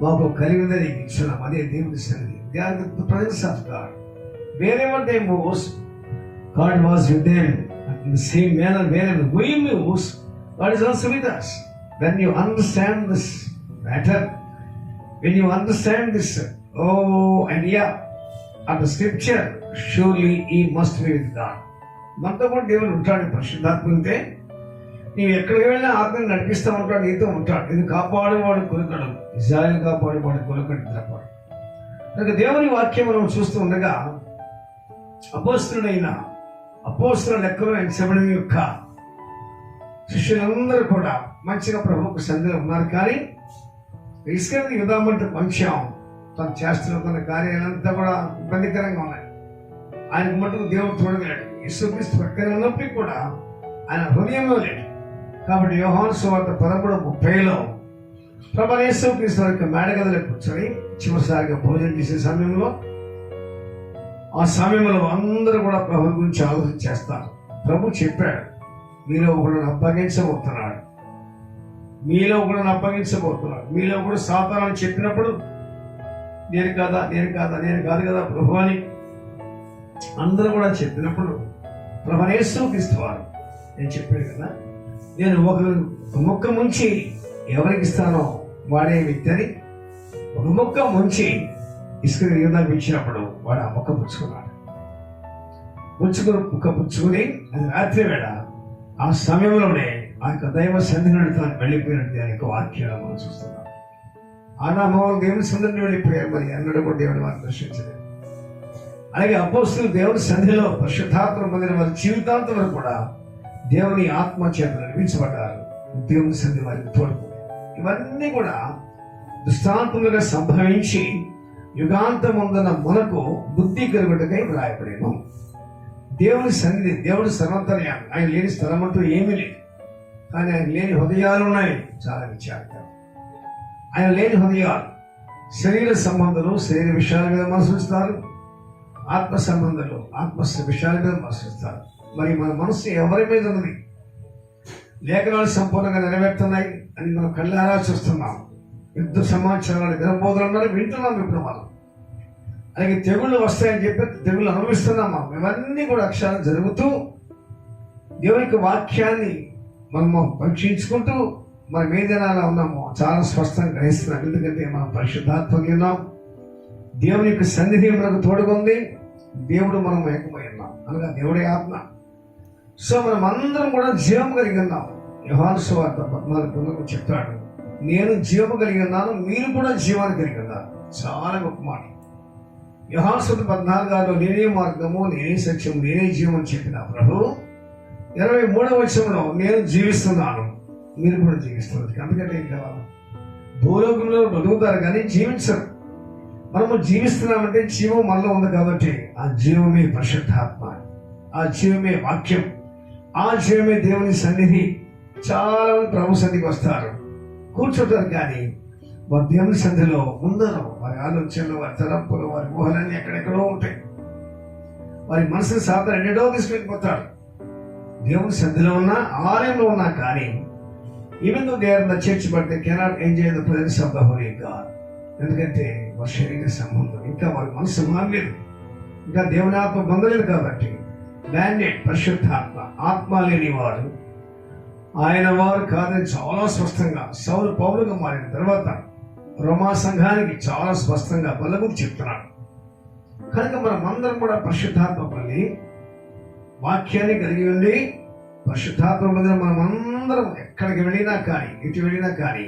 Speaker 1: మాకు కలిగినది ఇచ్చున్నాం. అదే దేవుని సన్నిధి. They are the presence of God. Wherever they move, God was with them. In the same manner, wherever we move, God is also with us. When you understand this matter, when you understand this idea of the scripture, surely He must be with God. మనతో కూడా దేవుడు ఉంటాడు. పరిశుద్ధాత్మ ఉంటే నీవు ఎక్కడికి వెళ్ళినా ఆత్మని నడిపిస్తూ ఉంటాడు, నీతో ఉంటాడు. ఇది కాపాడేవాడు కొలుకడు, ఇజ్రాయేలు కాపాడేవాడు కొలుకడు తప్పడు. కనుక దేవుని వాక్యం మనం చూస్తూ ఉండగా అపోస్తలుల లెక్కలో ఎంచబడిన యొక్క శిష్యులందరూ కూడా మంచిగా ప్రభువుకు సన్నిధిలో ఉన్నారు. కానీ ఇస్కరియోతు యూదామంటే కొంచెం తను చేస్తున్న తన కార్యాలంతా కూడా ఇబ్బందికరంగా ఉన్నాయి. ఆయనకు మటుకు దేవుడు చూడగలడు. యేసుక్రీస్తు పక్కన ఉన్నప్పటికీ కూడా ఆయన హృదయంలో లేడు. కాబట్టి యోహాను సువార్త 13:30 ప్రభువైన యేసుక్రీస్తు యొక్క మేడగదిలో కూర్చొని చివరిసారిగా భోజనం చేసే సమయంలో, ఆ సమయంలో అందరూ కూడా ప్రభు గురించి ఆలోచన చేస్తారు. ప్రభు చెప్పాడు, మీలో ఒకడు అప్పగించబోతున్నాడు, మీలో కూడా సాతాను చెప్పినప్పుడు నేను కాదు కదా ప్రభు అని అందరూ కూడా చెప్పినప్పుడు ప్రభువైన యేసుక్రీస్తు వారు, నేను చెప్పాడు కదా, నేను ఒక ముక్క ముంచి ఎవరికి ఇస్తానో వాడే వ్యక్తి అని ఒక ముక్క ముంచి ఇసుకని యూదాకు ఇచ్చినప్పుడు వాడు ఆ ముక్క పుచ్చుకున్నాడు. పుచ్చుకుని అది రాత్రి వేళ ఆ సమయంలోనే ఆ యొక్క దైవ సన్నిధిని తాను వెళ్ళిపోయినట్టు దాని యొక్క వాక్యాలు మనం చూస్తున్నాం. ఆనామోహన్ దేవుని సన్నిధిని వెళ్ళిపోయారు, మరి అన్నడు కూడా దేవుని వారిని దర్శించలేదు. అలాగే అపోస్తలులు దేవుని సన్నిధిలో పరిశుద్ధాత్మ పొందిన వారి జీవితాంతం వరకు కూడా దేవుని ఆత్మ చేత నడిపించబడ్డారు. దేవుని సన్నిధి వారికి తోడుకుంది. ఇవన్నీ కూడా దృష్టాంతములుగా సంభవించి యుగాంతముందున మనకు బుద్ధి కలుగుటకై వ్రాయబడేను. దేవుని సన్నిధి, దేవుడు సర్వంతర్యామి. ఆయన లేని స్థలం అంటూ ఏమీ లేదు. కానీ ఆయన లేని హృదయాలు ఉన్నాయి. చాలా విచారకరం. ఆయన లేని హృదయాలు, శరీర సంబంధాలు శరీర విషయాల మీద మనసుస్తారు, ఆత్మ సంబంధాలు ఆత్మ విషయాల మీద మనసుస్తారు. మరి మన మనసు ఎవరి మీద ఉన్నది? లేఖనాలు సంపూర్ణంగా నెరవేరుతున్నాయి అని మనం కళ్ళారా చూస్తున్నాం. యుద్ధ సమాచారాలు వినబోతున్నారు, వింటున్నాం ఇప్పుడు మనం. అలాగే తెగుళ్ళు వస్తాయని చెప్పి తెగుళ్ళు అనుభవిస్తున్నాం మనం. ఇవన్నీ కూడా అక్షరాలు జరుగుతూ దేవుని యొక్క వాక్యాన్ని మనము పరీక్షించుకుంటూ మనం ఏ దినాలా ఉన్నామో చాలా స్పష్టంగా గ్రహిస్తున్నాం. ఎందుకంటే మనం పరిశుద్ధాత్మకి ఉన్నాం, దేవుని యొక్క సన్నిధి మనకు తోడుకుంది, దేవుడు మనం ఏకమై ఉన్నాం అనగా దేవుడే ఆత్మ. సో మనం అందరం కూడా జీవం కలిగి ఉన్నాం. యోహాను సువార్త 14:1 చెప్తాడు, నేను జీవము కలిగి ఉన్నాను, మీరు కూడా జీవాన్ని కలిగి ఉన్నారు. చాలా గొప్ప మాట. యోహాను సువార్త 14:6 నేనే మార్గము, నేనే సత్యము, నేనే జీవం అని చెప్పిన ప్రభు 23వ వచనంలో నేను జీవిస్తున్నాను, మీరు కూడా జీవిస్తున్నారు. అందుకంటే ఏం కావాలి? భూలోకంలో బతుకుతారు కానీ జీవించరు. మనము జీవిస్తున్నామంటే జీవం మనలో ఉంది. కాబట్టి ఆ జీవమే పరిశుద్ధాత్మ, ఆ జీవమే వాక్యం, ఆ జీవమే దేవుని సన్నిధి. చాలా మంది ప్రభు సన్నిధికి వస్తారు, కూర్చుంటారు, కానీ వారి దేవుని సన్నిధిలో ఉండరు. వారి ఆలోచనలు, వారి తలంపులు, వారి ఊహలన్నీ ఎక్కడెక్కడో ఉంటాయి. వారి మనసుని సాధారణ ఎన్నడో తీసుకెళ్ళిపోతారు. దేవుని సన్నిధిలో ఉన్నా, ఆలయంలో ఉన్నా, కానీ even though they are in the church but they cannot enjoy the presence of the holy God. ఎందుకంటే వారి శరీర సంబంధం, ఇంకా వారి మనసు మారలేదు, ఇంకా దేవుని ఆత్మ పొందలేదు. కాబట్టి మ్యాండేట్ పరిశుద్ధాత్మ, ఆత్మ లేని వారు ఆయన వారు కాదని చాలా స్పష్టంగా సౌలు పౌలుగా మారిన తర్వాత రోమా సంఘానికి చాలా స్పష్టంగా బలముకు చెప్తున్నాడు. కనుక మనం అందరం కూడా పరిశుద్ధాత్మ పొంది వాక్యాన్ని కలిగి ఉండి పరిశుద్ధాత్మ పొందిన మనం అందరం ఎక్కడికి వెళ్ళినా కానీ, ఇటు వెళ్ళినా కానీ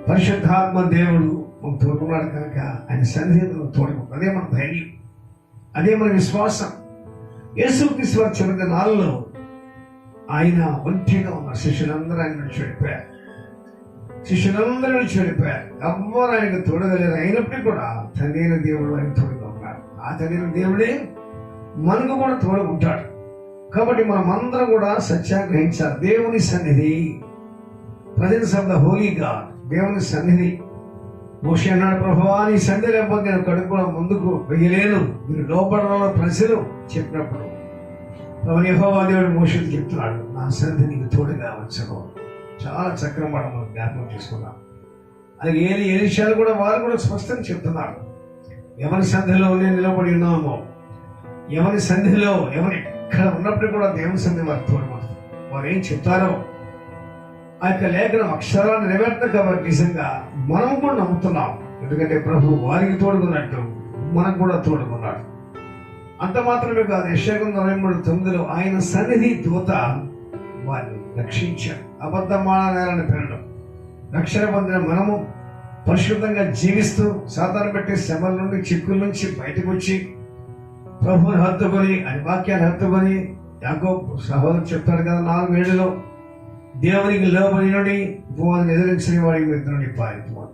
Speaker 1: పరిశుద్ధాత్మ దేవుడు మనం తోడుకున్నాడు. కనుక ఆయన సన్నిధిలో తోడుకుంటాం. అదే మన ధైర్యం, అదే మన విశ్వాసం. యేసుక్రీస్తు వారి చివరి దినాల్లో ఆయన ఒంటిగా ఉన్న శిష్యులందరూ ఆయన విడిచిపెట్టిపోయారు. ఎవ్వరు ఆయనకు తోడగలేరు. అయినప్పటికీ కూడా తండ్రి దేవుడు ఆయన తోడుగా ఉన్నారు. ఆ తండ్రి దేవుడే మనకు కూడా తోడుకుంటాడు. కాబట్టి మనం అందరం కూడా సత్యాన్ని గ్రహించాలి. దేవుని సన్నిధి, presence of the holy God, దేవుని సన్నిధి. మోషే అన్నాడు, ప్రభువా నీ సన్నిధి లేకపోతే నేను కడుపులో ముందుకు వెయ్యలేను, మీరు లోపల ప్రజలు చెప్పినప్పుడు యెహోవా దేవుడు మోషేకి చెప్తున్నాడు, నా సన్నిధి నీకు తోడుగా వచ్చను. చాలా చక్కగా మనం జ్ఞాపకం చేసుకున్నాం. అలాగే ఏలిషాలు కూడా వారు కూడా స్పష్టంగా చెప్తున్నారు, ఎవరి సన్నిధిలో నేను నిలబడి ఉన్నామో, ఎవరి సన్నిధిలో ఎవరు ఎక్కడ ఉన్నప్పుడు కూడా దేవుని సన్నిధి వారు తోడుకుంటారు. వారు ఏం చెప్తారో ఆ యొక్క లేఖనం అక్షరాన్ని నెరవేర్తారు. కాబట్టి నిజంగా మనం కూడా నమ్ముతున్నాం. ఎందుకంటే ప్రభు వారికి తోడుకున్నట్టు మనకు కూడా తోడుకున్నాడు. అంత మాత్రమే కాదు, యెషయా 43:9 ఆయన సన్నిధి దూత వారిని రక్షించాడు. అబద్ధమాడనేలని పిల్లలు రక్షణ పొందిన మనము పరిశుద్ధంగా జీవిస్తూ సాతాను పెట్టే శ్రమల నుండి చిక్కుల నుంచి బయటకు వచ్చి ప్రభువుని హత్తుకొని ఆయన వాక్యాన్ని హత్తుకొని యాకోబు సహోదరుడు చెప్తాడు కదా 4:7 దేవునికి లోబడి ఉపవాదం ఎదిరించిన వాడికి ఇద్దరు పారిపోవాలి.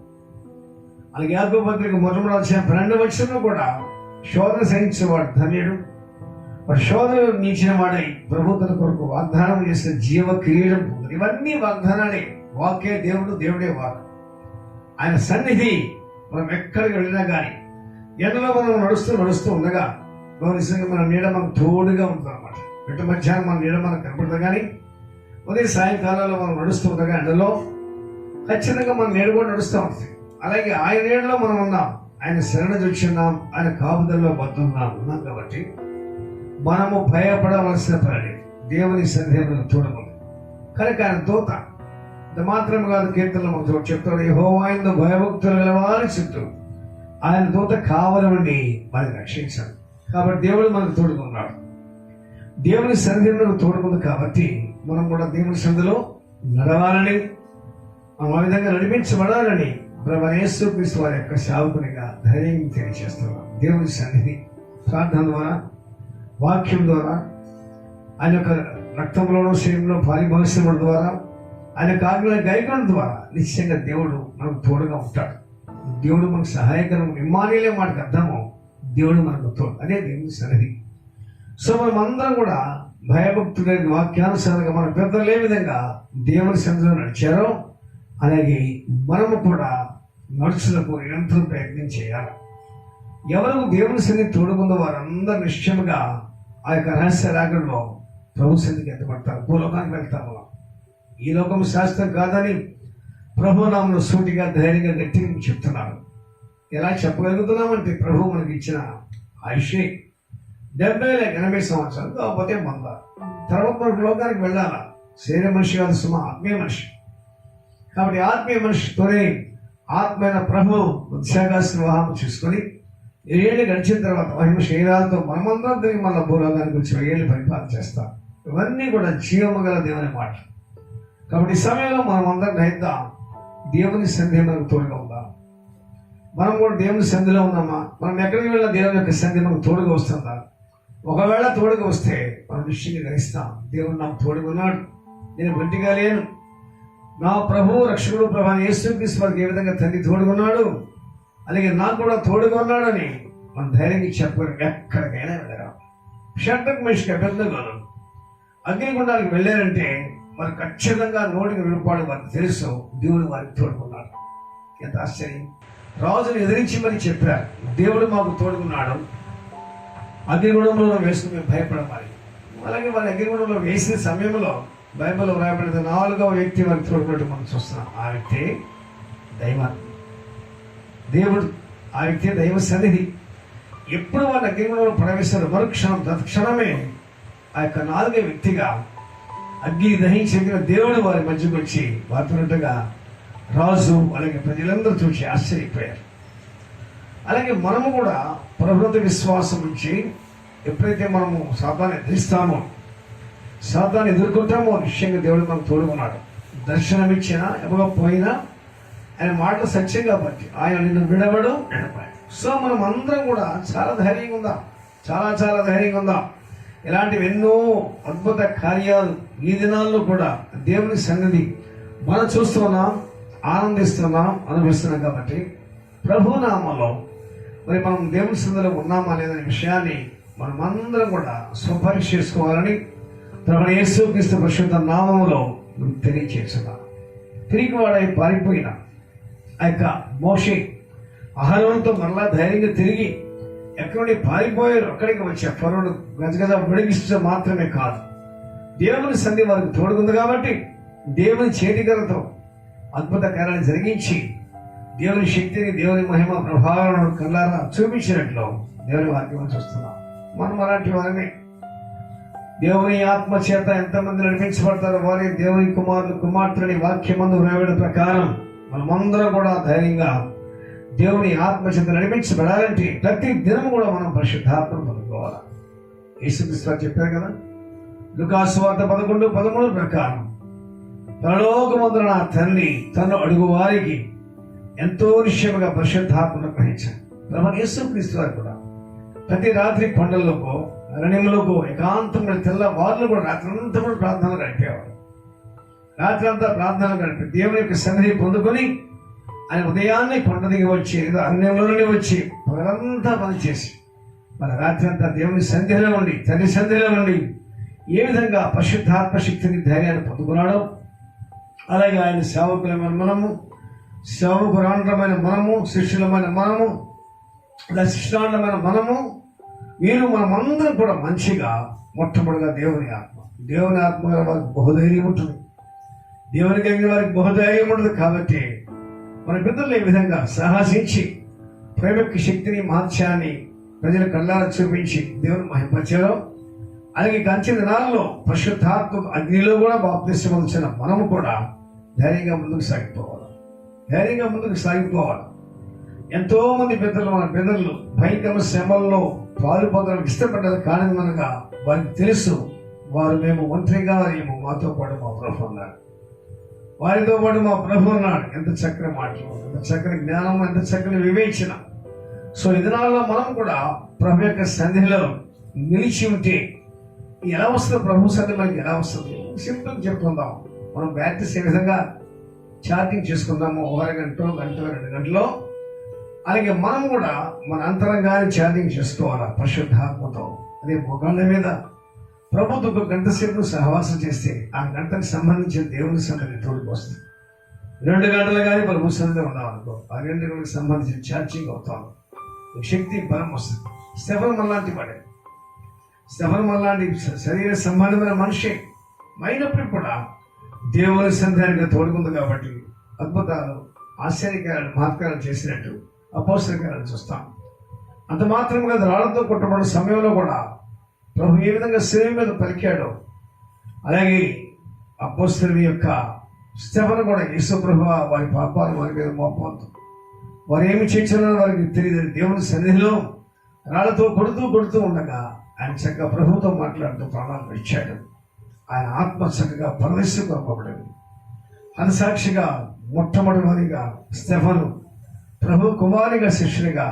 Speaker 1: అలాగే యాకోబు పత్రిక 1:12 కూడా శోధన సహించేవాడు ధన్యుడు, వాడు శోధన నీచిన వాడై ప్రభుత్వం కొరకు వాగ్దానం చేసిన జీవ క్రియడం పొందారు. ఇవన్నీ వాగ్దానాలే. వాక్యే దేవుడు, దేవుడే వాక్. ఆయన సన్నిధి మనం ఎక్కడికి వెళ్ళినా కానీ ఎండలో మనం నడుస్తూ ఉండగా నిజంగా మన నీడ మనకు తోడుగా ఉంటుంది అనమాట. మిట్ట మధ్యాహ్నం మన నీడ మనకు కనపడుతుంది, కానీ ఉదయం సాయంకాలంలో మనం నడుస్తూ ఉండగా ఎండలో ఖచ్చితంగా మన నీడ కూడా నడుస్తూ ఉంటుంది. అలాగే ఆయన నీడలో మనం ఉన్నాం, ఆయన శరణ చూచున్నాం, ఆయన కాపుదల్లో ఉన్నాం కాబట్టి మనము భయపడవలసిన పని దేవుని సన్నిధిలో చూడకూడదు. కనుక ఆయన దూత ఇది మాత్రం కాదు, కీర్తనలో మనం చెప్తాడు, యెహోవా యందు భయభక్తులు గలవారి చుట్టూ ఆయన దూత కావలవండి మనని రక్షించాడు. కాబట్టి దేవుడు మనకు తోడుకున్నాడు, దేవుని సన్నిధిలో తోడుకుంది. కాబట్టి మనం కూడా దేవుని సన్నిధిలో నడవాలని, మనం ఆ విధంగా నడిపించబడాలని ప్రభువైన యేసుక్రీస్తు వారి యొక్క సేవకునిగా ధైర్యం తెలియజేస్తున్నాం. దేవుని సన్నిధి ప్రార్థన ద్వారా, వాక్యం ద్వారా, ఆయన యొక్క రక్తంలోనూ శరీరంలో పాలిభావించడం ద్వారా, ఆయన ఆజ్ఞల గైకొనడం ద్వారా నిశ్చయంగా దేవుడు మనకు తోడుగా ఉంటాడు. దేవుడు మనకు సహాయకరం. ఇమ్మానుయేలే మాటకు అర్థము దేవుడు మనకు తోడు. అదే దేవుని సన్నిధి. సో మనం అందరం కూడా భయభక్తులైన వాక్యానుసారంగా మన పెద్దలు ఏ విధంగా దేవుని సన్నిధిలో నడిచారో అలాగే మనము కూడా నడుచులకు నిరంతరం ప్రయత్నం చేయాలి. ఎవరు దేవుని సన్నిధి తోడుకుందో వారందరూ నిశ్చయముగా ఆ యొక్క రహస్య రాగంలో ప్రభు సన్నిధికి ఎత్తపడతారు, భూలోకానికి వెళ్తారు. ఈ లోకం శాస్త్రం కాదని ప్రభునామను సూటిగా ధైర్యంగా గట్టిగా చెప్తున్నారు. ఎలా చెప్పగలుగుతున్నామంటే ప్రభు మనకి ఇచ్చిన ఆయుషే 70-80 సంవత్సరాలు, కాకపోతే 100. తర్వాత మనకు లోకానికి వెళ్ళాలా. శరీర మనిషి కాదు సుమ, ఆత్మీయ మనిషి. కాబట్టి ఆత్మీయ మనిషితోనే ఆత్మైన ప్రభు ఉత్సాహాన్ని వివాహం చేసుకొని 7 ఏళ్ళు గడిచిన తర్వాత మహిమ శరీరాలతో మనమందరం తిరిగి మన భూలోకానికి వచ్చి 7 ఏళ్ళు పరిపాలన చేస్తాం. ఇవన్నీ కూడా జీవము గల దేవుని మాట. కాబట్టి ఈ సమయంలో మనం అందరం గ్రహిద్దాం, దేవుని సన్నిధి మనకు తోడుగా ఉందా. మనం కూడా దేవుని సన్నిధిలో ఉన్నామా? మనం ఎక్కడికి వెళ్ళినా దేవుని యొక్క సన్నిధి మనకు తోడుగా వస్తుందా? ఒకవేళ తోడుగా వస్తే మనం నిశ్చయంగా గ్రహిస్తాం, దేవుడు నాకు తోడుగా ఉన్నాడు, నేను ఒంటిగా లేను. నా ప్రభు రక్షకుడు ప్రభువైన యేసుక్రీస్తు వారికి ఏ విధంగా తండ్రి తోడుగా ఉన్నాడు, అలాగే నాకు కూడా తోడుగా ఉన్నాడని మనం ధైర్యంగా చెప్పగలం. ఎక్కడికైనా వెళ్ళరా. షడ్రకు మనిషికి అభ్యర్థులు అగ్నిగుండానికి వెళ్ళారంటే మరి ఖచ్చితంగా 100కి 2 వారికి తెలుసు దేవుడు వారికి తోడుకున్నాడు. ఎంత ఆశ్చర్యం. రాజును ఎదిరించి మరి చెప్పారు, దేవుడు మాకు తోడుకున్నాడు, అగ్నిగుణంలో వేసుకుని మేము భయపడవాలి. అలాగే వారి అగ్నిగుణంలో వేసిన సమయంలో బైబిల్లో వ్రాయబడిన 4వ వ్యక్తి వారికి తోడుకున్నట్టు మనం చూస్తున్నాం. ఆ వ్యక్తి దేవుడు, ఆ వ్యక్తి దైవ సన్నిధి. ఎప్పుడు వాళ్ళ అగ్నిగుణంలో ప్రవేశారు మరుక్షణం తత్క్షణమే ఆ యొక్క 4వ వ్యక్తిగా అగ్ని దహించిన దేవుడు వారి మధ్యకు వచ్చి వాడుతున్నట్టుగా రాజు అలాగే ప్రజలందరూ చూసి ఆశ్చర్యపోయారు. అలాగే మనము కూడా ప్రభుత్వ విశ్వాసం నుంచి ఎప్పుడైతే మనము సాతాన్ని ఎదిరిస్తామో, సాతాన్ని ఎదుర్కొంటామో నిశ్చయంగా దేవుడు మనకు తోడుకున్నాడు. దర్శనమిచ్చినా ఇవ్వకపోయినా ఆయన మాటలు సత్యం కాబట్టి ఆయన నిన్ను విడవడు. సో మనం అందరం కూడా చాలా ధైర్యంగా ఉందాం, చాలా ధైర్యంగా ఉందాం. ఇలాంటివి ఎన్నో అద్భుత కార్యాలు ఈ దినాల్లో కూడా దేవుని సన్నిధి మనం చూస్తున్నాం, ఆనందిస్తున్నాం, అనుభవిస్తున్నాం. కాబట్టి ప్రభునామంలో మరి మనం దేవుని సన్నిధిలో ఉన్నామా లేదనే విషయాన్ని మనం అందరం కూడా స్వపరీక్ష చేసుకోవాలని ప్రభువైన యేసుక్రీస్తు పరిశుద్ధ నామములో తెలియచేస్తున్నాం. తిరిగి వాడై పారిపోయిన ఆ యొక్క మోషే అహరోనుతో మరలా ధైర్యంగా తిరిగి ఎక్కడి నుండి పారిపోయారు అక్కడికి వచ్చే ఫరోను గజగజ విడిగిస్తే మాత్రమే కాదు, దేవుని సన్నిధి వారికి తోడుకుంది కాబట్టి దేవుని చేతికలతో అద్భుత కార్యాలు జరిగించి దేవుని శక్తిని, దేవుని మహిమ ప్రభావాలను కళ్ళారా చూపించినట్లు దేవుని వాక్యం చూస్తున్నాం. మనం అలాంటి వారిని దేవుని ఆత్మ చేత ఎంతమంది నడిపించబడతారో వారి దేవుని కుమారులు కుమార్తెని వాక్యమందు వ్రాయబడిన ప్రకారం మనమందరం కూడా ధైర్యంగా దేవుని ఆత్మ చేత నడిపించబడాలంటే ప్రతి దినం కూడా మనం పరిశుద్ధాత్మను పొందుకోవాలి. యేసుక్రీస్తు చెప్పారు కదా, లూకా సువార్త 11:13 ప్రకారం పరలోకమందున నా తండ్రి తను అడుగు వారికి ఎంతో నిశ్చయముగా పరిశుద్ధాత్మను గ్రహించాడు. ప్రభువైన యేసుక్రీస్తు వారు కూడా ప్రతి రాత్రి కొండల్లోకో అరణ్యంలోకో ఏకాంతంగా తెల్లవారులు కూడా రాత్రంతా కూడా ప్రార్థనలు గడిపేవాడు. రాత్రి అంతా ప్రార్థనలు గడిపి దేవుని యొక్క సన్నిధి పొందుకొని ఆయన ఉదయాన్నే కొండ దిగి వచ్చి ఏదో అరణ్యంలోనే వచ్చి పగలంతా పనిచేసి మన రాత్రి అంతా దేవుని సన్నిధిలో ఉండి తండ్రి సన్నిధిలో ఉండి ఏ విధంగా పరిశుద్ధాత్మ శక్తిని ధైర్యాన్ని పొందుకున్నాడో అలాగే ఆయన సేవకులమైన మనము, సేవకురాండ్రమైన మనము, శిష్యులమైన మనము, శిష్యురాండ్రమైన మనము, మీరు మనమందరం కూడా మంచిగా మొట్టమొదటిగా దేవుని ఆత్మ వారికి బహుధైర్యం ఉంటుంది. దేవుని కలిగిన వారికి బహుధైర్యం ఉంటుంది. కాబట్టి మన పితరులు ఈ విధంగా సాహసించి ప్రేమకి శక్తిని మహత్యాన్ని ప్రజల కళ్ళారా చూపించి దేవుని మహింపరిచారో అలాగే గంచిన దినాల్లో పరిశుద్ధాత్మ అగ్నిలో కూడా బాప్తిసం పొందిన మనము కూడా ధైర్యంగా ముందుకు సాగిపోవాలి. ఎంతో మంది పెద్దలు మన పెద్దలు భయంకర శ్రమల్లో పాలు పొందడానికి ఇష్టపడ్డది కారణంగా వారికి తెలుసు వారు మేము ఒంటరిగా లేము, మాతో పాటు మా ప్రభు ఉన్నాడు, వారితో పాటు మా ప్రభు ఉన్నాడు. ఎంత చక్కని మాటలు, ఎంత చక్కని జ్ఞానం, ఎంత చక్కని వివేచన. సో ఈ దినాల్లో మనం కూడా ప్రభు యొక్క సన్నిధిలో నిలిచి ఉంటే ఎలా వస్తుంది? ప్రభు సన్నిధి మనకి ఎలా వస్తుంది? సింపుల్ చెప్పుకుందాం. మనం బ్యాటరీస్ ఏ విధంగా ఛార్జింగ్ చేసుకుందాము, 1 గంట 2 గంటలో, అలాగే మనం కూడా మన అంతరంగాన్ని ఛార్జింగ్ చేసుకోవాలి పరిశుద్ధాత్మతో. అదే మొగాళ్ళ మీద ప్రభుత్వం 1 గంట సేపు సహవాసం చేస్తే ఆ గంటకు సంబంధించిన దేవుని సన్నిధి తోడుకు వస్తుంది. 2 గంటలు కానీ ప్రభు సన్నిధి ఉన్నామనుకో, ఆ 2 గంటలకు సంబంధించిన ఛార్జింగ్ అవుతాం, శక్తి బలం వస్తుంది. స్టెఫన్ అలాంటి వాడే, స్టెఫన్ అలాంటి శరీర సంబంధమైన మనిషి అయినప్పటికీ కూడా దేవుని సన్నిధానికి తోడుకుంది కాబట్టి అద్భుతాలు, ఆశ్చర్యకారాలు, మహత్కారాలు చేసినట్టు అపోస్తలకారాలు చూస్తాం. అంత మాత్రం కాదు, రాళ్లతో కొట్టబడిన సమయంలో కూడా ప్రభు ఏ విధంగా శరీరం మీద పలికాడో అలాగే అపోస్తలుని యొక్క స్టెఫను కూడా యేసు ప్రభువు వారి పాపాలు వారి మీద మోపవద్దు, వారు ఏమి చేర్చారో వారికి తెలియదు. దేవుని సన్నిధిలో రాళ్లతో కొడుతూ ఉండగా ఆయన చక్కగా ప్రభుతో మాట్లాడుతూ ప్రాణాలు ఇచ్చాడు. ఆయన ఆత్మ చక్కగా పరదేశపడింది. హనసాక్షిగా మొట్టమొదటిగా స్టెఫను ప్రభు కుమారునిగా శిష్యునిగా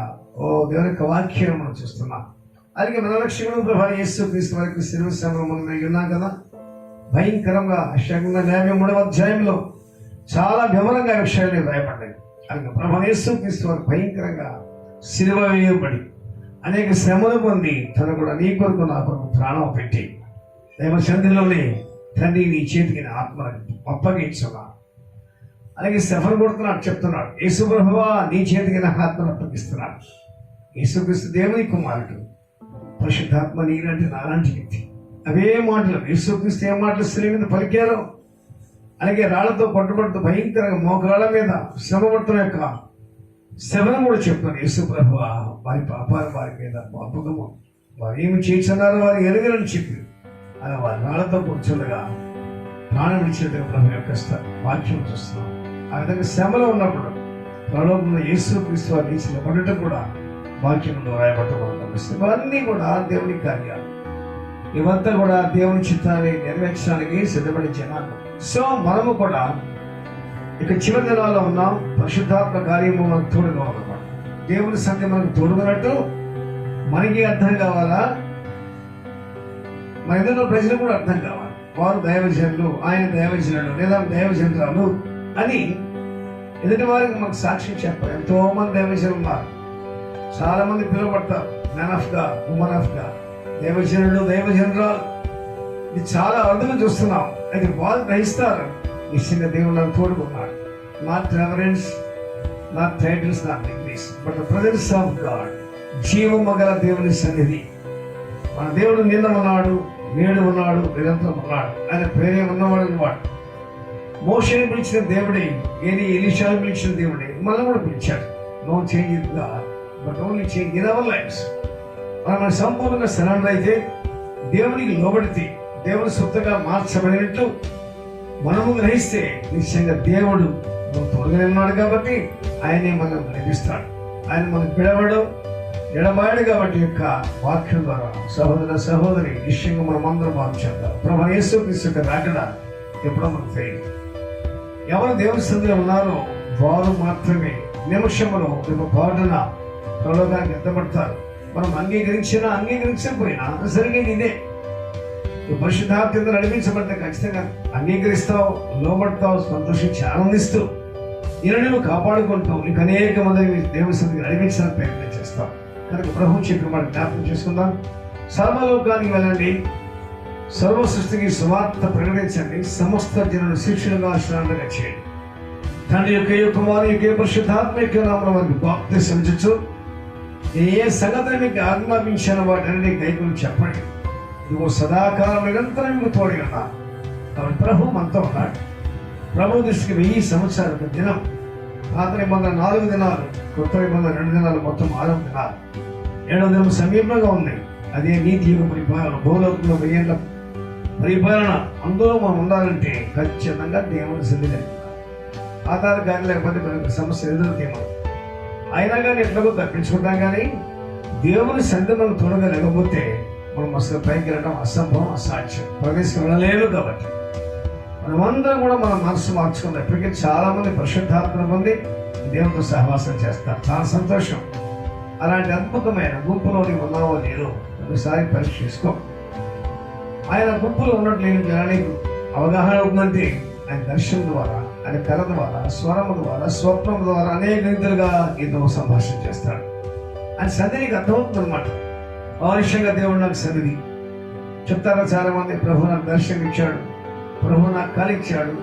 Speaker 1: దేవుని యొక్క వాక్యం మనం చూస్తున్నాం. అలాగే మన లక్ష్యంలో ప్రభు యేసుక్రీస్తు వారికి శిలువ శ్రమలో మనం ఉన్నాం కదా. భయంకరంగా 43వ అధ్యాయంలో చాలా వివరంగా విషయాలు రాయబడ్డాయి. అలాగే ప్రభు యేసుక్రీస్తు వారు భయంకరంగా శిలువ వేయబడి అనేక శ్రమలు పొంది తను కూడా నీ కొరకు నా కొరకు ప్రాణం పెట్టి దైవ సన్నిధిలోనే తండ్రి నీ చేతికి నా ఆత్మను అప్పగించున్నా. అలాగే స్టెఫను కొడుతున్నాడు, చెప్తున్నాడు, యేసు ప్రభువా నీ చేతికి నా ఆత్మను అప్పగిస్తున్నాడు. యేసుక్రీస్తు దేవుని కుమారుడు, పరిశుద్ధాత్మ నీలాంటి నాలాంటి వ్యక్తి. అవే మాటలు యేసుక్రీస్తు ఏ మాటలు స్త్రీ మీద పలికారో అలాగే రాళ్లతో కొట్టబడుతూ భయంకరంగా మోకాళ్ళ మీద శ్రమ పడుతున్న యొక్క శ్రమను కూడా చెప్తున్నాడు. యేసు ప్రభువా వారి పాపాలు వారి మీద అద్భుతము, వారు ఏమి చేస్తున్నారో వారు ఎరగరని చెప్పి అలా వారి రాళ్లతో కూర్చుండగా ప్రాణం విడిచేట్టుగా ప్రభు యొక్క వాక్యం చూస్తున్నాం. ఆ విధంగా శ్రమలో ఉన్నప్పుడు ప్రలోభంలో యేసుక్రీస్తు వారు నిలిచిన పడటం కూడా వాక్యంలో రాయబట్టడం. ఇవన్నీ కూడా దేవుని కార్యాలు, ఇవంతా కూడా దేవుని చిత్తాన్ని నెరవేర్చడానికి సిద్ధపడి జనాలు. సో మనము కూడా ఇక చివరి దినాల్లో ఉన్నాం. పరిశుద్ధాత్మ కార్యము మనకు తోడు కావాలన్నమాట. దేవుని సంగతి మనకు తోడుకున్నట్టు మనకి అర్థం కావాలా, మన ఎదురు ప్రజలు కూడా అర్థం కావాలి. వారు దైవజనులు, ఆయన దైవజనులు లేదా దైవజనురాలు అని ఎదుటి వారికి మనకు సాక్ష్యం చెప్పాలి. ఎంతో మంది దైవజనులు ఉన్నారు, చాలా మంది పిలువబడతారు, మ్యాన్ ఆఫ్ గా, ఉమెన్ ఆఫ్ గా, దైవజనులు, దైవజనురాలు. ఇది చాలా అర్థంగా చూస్తున్నాం. అయితే వాళ్ళు గ్రహిస్తారు నిశ్చయంగా దేవుడు నాకు తోడుకున్నాడు. Not reverence, not titles, not degrees, but the presence of God. జీవము గల దేవుని సన్నిధి. మన దేవుడు నిన్న ఉన్నాడు, నేడు ఉన్నాడు, నిరంతరం ఉన్నాడు. ఆయన పేరే ఉన్నవాడు వాడు. మోషేని పిలిచిన దేవుడే, ఎలీషాని పిలిచిన దేవుడే మనం కూడా పిలిచాడు. No change in God, but only change in our lifes. మనం సంపూర్ణంగా సరెండర్ అయితే, దేవునికి లోబడితే, దేవుని సొత్తుగా మార్చబడినట్టు మనము గ్రహిస్తే నిశ్చయంగా దేవుడు తోడుగానే ఉన్నాడు కాబట్టి ఆయనే మనం గ్రహిస్తాడు. ఆయన మనకు పిలవడు, ఎడబాడు కాబట్టి యొక్క వాక్యం ద్వారా సహోదర సహోదరి నిశ్చయంగా మనం అందరం భావించాం. ప్రభు యేసుక్రీస్తు యొక్క రాకడ ఎప్పుడో మనకు తెలియదు. ఎవరు దేవుని సన్నిధిలో ఉన్నారో వారు మాత్రమే నిమిషంలో ఒక పాటున ప్రలోకానికి ఎత్తబడతారు. మనం అంగీకరించకపోయినా జరిగేది ఇదే. పరిశుద్ధాత్మ నడిపించబడితే ఖచ్చితంగా అంగీకరిస్తావు, లోబడతావు, సంతోషించి ఆనందిస్తూ నేను నువ్వు కాపాడుకుంటూ నీకు అనేక మందిని దేవుని సన్నిధికి నడిపించడానికి ప్రయత్నం చేస్తావు. కనుక ప్రభు చెప్పిన మాట జ్ఞాపకం చేసుకుందాం. సర్వలోకానికి వెళ్ళండి, సర్వ సృష్టికి సువార్త ప్రకటించండి, సమస్త జనులు శిష్యులుగా ఆశ్రయంగా చేయండి. తండ్రి యొక్క కుమారు యొక్క పరిశుద్ధాత్మ యొక్క నామమున వారికి బాప్తిసం ఇచ్చుచు ఏ సంగతిని మీకు ఆజ్ఞాపించిన వాటిని దైవం చెప్పండి. ఇదిగో సదాకాలం నిరంతరం మీకు తోడి ఉన్నాను. కాబట్టి ప్రభు మనతో ఉన్నాడు. ప్రభు దృష్టికి 1000 సంవత్సరాలకు దినం. పాత నిబంధన 4 దినాలు, కొత్త నిబంధన 2 దినాలు, మొత్తం 6 దినాలు. 7వ దినం సమీపంగా ఉన్నాయి. అదే నీతి యుగ పరిపాలన, భూలోకంలో 1000 ఏళ్ల పరిపాలన. అందులో మనం ఉండాలంటే ఖచ్చితంగా దేవుని సన్నిధి ఆధార కానీ లేకపోతే మనకు సమస్య ఎదురుతాయి. మనం అయినా కానీ ఎట్లాగో తప్పించుకుంటాం. కానీ దేవుని సన్నిధి మనం తోడుగా లేకపోతే మనం అసలు పైకి వెళ్ళడం అసంభవం, అసాధ్యం. ప్రదేశం వెళ్ళలేదు. కాబట్టి మనమందరం కూడా మన మనసు మార్చుకుందాం. ఇప్పటికే చాలా మంది పరిశుద్ధాత్మను పొంది దేవునితో సహవాసం చేస్తారు. చాలా సంతోషం. అలాంటి అద్భుతమైన గుంపులోని ఉన్నావో లేదో ఒకసారి పరీక్ష చేసుకో. ఆయన గుంపులో ఉన్నట్లు నీకు అవగాహన అవుతుందంటే ఆయన దర్శనం ద్వారా, ఆయన కళ ద్వారా, స్వరము ద్వారా, స్వప్నం ద్వారా అనేక రీతులుగా నీతో సంభాషణ చేస్తాడు. ఆయన సన్నిధికి అర్థమవుతుంది అనమాట. ఆలస్యంగా దేవుడు నాకు సన్నిధి చెప్తారా చాలా మంది. ప్రభు నాకు దర్శనం ఇచ్చాడు, ప్రభు నాకు కలిచ్చాడు,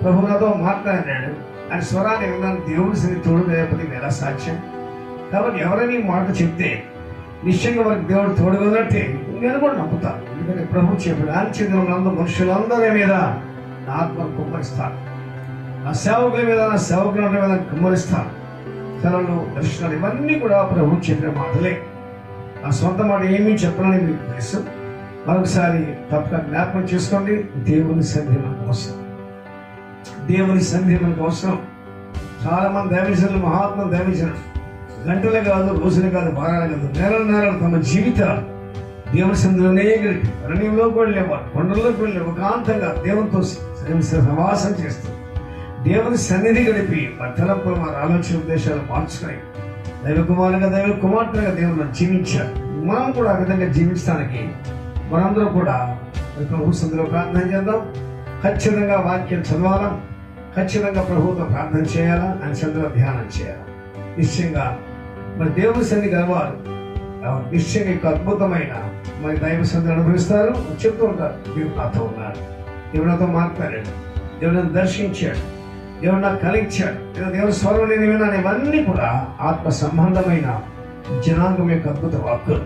Speaker 1: ప్రభు నాతో మాట్లాడాడు. ఆయన స్వరాన్ని విన్నాను. దేవుడి సన్నిధి తోడు లేకపోతే ఎలా సాధ్యం? కాబట్టి ఎవరైనా మాట చెప్తే నిశ్చయంగా వారికి దేవుడు తోడుగా ఉన్నట్టే నేను కూడా నమ్ముతాను. ఎందుకంటే ప్రభు చెప్పాడు, ఆయన చేతులందు మనుషులందరి మీద నా ఆత్మను కుమ్మరిస్తాను, నా సేవకుల మీద, నా సేవకుల మీద కుమ్మరిస్తాను. కలలు, దర్శనాలు ఇవన్నీ కూడా ప్రభు చెప్పిన మాటలే. నా సొంత మాట ఏమీ చెప్పనని మీకు తెలుసు. మరొకసారి తప్పక జ్ఞాపకం చేసుకోండి. దేవుని సన్నిధి మనకు అవసరం. దేవుని సన్నిధి మనకు అవసరం. చాలా మంది దైవజనులు, మహాత్ములు దైవజనులు గంటలే కాదు, రోజులే కాదు, వారాలు కాదు, నెలలు తమ జీవితాలు దేవుని సన్నిధిలోనే గడిపి అరణ్యంలోకి వెళ్ళేవారు, కొండల్లోకి వెళ్ళే ఏకాంతంగా దేవునితో సహవాసం చేస్తూ దేవుని సన్నిధి గడిపి తలపు వారి ఆలోచన ఉద్దేశాలు మార్చుకుని దైవ కుమారుగా, దైవ కుమార్తెగా దేవుని జీవించారు. మనం కూడా ఆ విధంగా జీవించడానికి మనందరూ కూడా ప్రభు సన్నిధిలో ప్రార్థన చేద్దాం. ఖచ్చితంగా వాక్యం చదవాలా, ఖచ్చితంగా ప్రభువుతో ప్రార్థన చేయాలా, ఆయన సన్నిధిలో ధ్యానం చేయాలా. నిశ్చయంగా మరి దేవుని సన్నిధి గలవారు నిశ్చయంగా యొక్క అద్భుతమైన మరి దైవ సన్నిధిని అనుభవిస్తారు. చెప్తూ ఉంటారు, దేవుడు నాతో ఉన్నాడు, దేవుడు నాతో మాట్లాడాడు, దేవుడు నన్ను దర్శించాడు, దేవుడు నాకు కలిగించాడు, దేవుని స్వరం నేను విన్నాను. ఇవన్నీ కూడా ఆత్మ సంబంధమైన జనాంగం యొక్క అద్భుత వాక్కులు.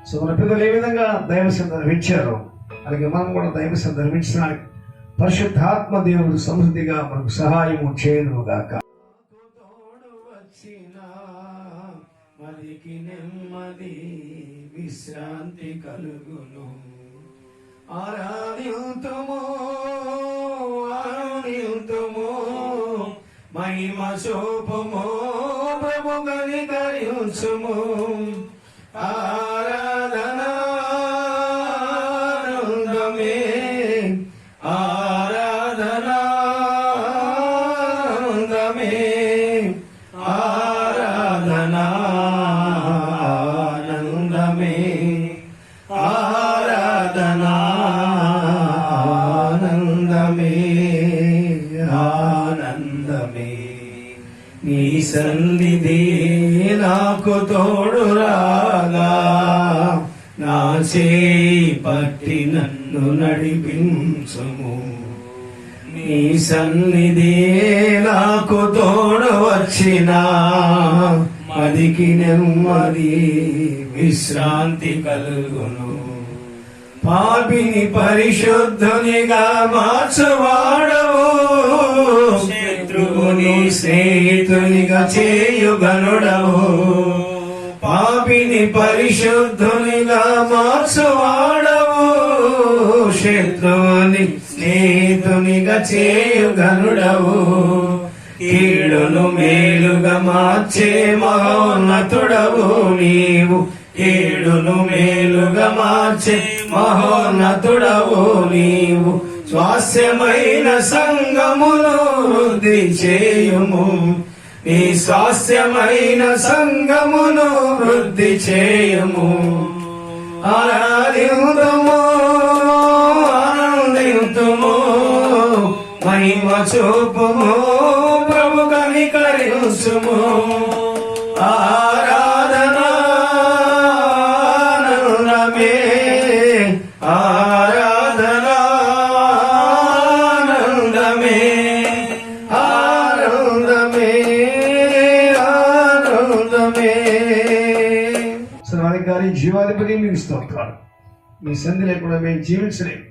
Speaker 1: సో మన పిల్లలు ఏ విధంగా దైవ సన్నిధిని నిర్మించారో అలాగే మనం కూడా దైవ సన్నిధిని నిర్మించడానికి పరిశుద్ధాత్మ దేవుడు సమృద్ధిగా మనకు సహాయము చేయనుగాక. మదికి నెమ్మది విశ్రాంతి కలుగును. ఆరాధింతుము మహిమ శోభము ప్రభు గణికరించుము. ఆరాధనానందమే ఆరాధనానందమే ఆరాధనానందమే ఆరాధనానందమే ఆనందమే. నీ సన్నిధి నాకు తోడు రాగా, నా చేయి పట్టి నన్ను నడిపించుము. నీ సన్నిధి నాకు తోడు వచ్చినా మదికి నెమ్మది విశ్రాంతి కలుగును. పాపిని పరిశుద్ధునిగా మార్చువాడవు, శత్రువుని స్నేహితునిగా చేయుగనుడవు. పాపిని పరిశుద్ధునిగా మార్చువాడవు, శత్రువుని స్నేహితునిగా చేయుగనుడవు. కీడును మేలుగా మార్చే మహోన్నతుడవు నీవు, కీడును మేలుగా మార్చే మహోన్నతుడవు నీవు. స్వాస్యమైన సంగమును
Speaker 2: వృద్ధి చేయుము, నీ స్వాస్థ్యమైన సంఘమును వృద్ధి చేయుము. ఆరాధింతుము, ఆనందింతుము, మహిమ చూపుము, ప్రభు కనికరించుము. ఆరాధన ఆనందమే, ఆరాధన ఆనందమే, ఆనందమే, ఆనందమే.
Speaker 1: సర్వాధికారి జీవాధిపతి మీకు స్తోత్రాలు. మీ సంధి లేకుండా మేము జీవించలేము.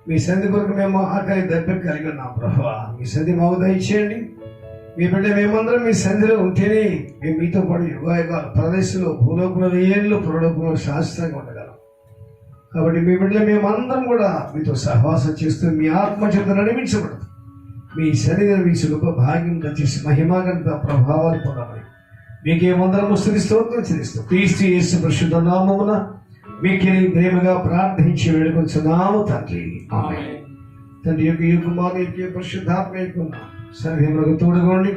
Speaker 1: మీ సంధి కొరకు మేము ఆకలి దప్పిక కలిగి ఉన్నాం ప్రభువా. మీ సంధి మాకు దయచేయండి. మీ బిడ్డ మేమందరం మీ సంధిలో ఉంటేనే మేము మీతో పాటు యుగాయుగాలు ప్రదేశంలో భూలోకంలో ఏళ్ళు పురలోకంలో శాశ్వతంగా ఉండగలం. కాబట్టి మీ బిడ్డలు మేమందరం కూడా మీతో సహవాసం చేస్తూ మీ ఆత్మ చేత నడిపించబడదు. మీ శరీరం మీ గొప్ప భాగ్యం దర్శించి మహిమాగంత ప్రభావాలు పొందాలి. మీకేమందరము స్తుతి స్తోత్రం చెల్లిస్తూ క్రీస్తు యేసు పరిశుద్ధ నామమున మీకే ప్రేమగా ప్రార్థించి వేడుకొంచున్నాము తండ్రి. ఆమేన్. తండ్రి యొక్క ఈ కుమారుని యొక్క పరిశుద్ధాత్మ యొక్క సన్నిధిలో తోడుకోండి.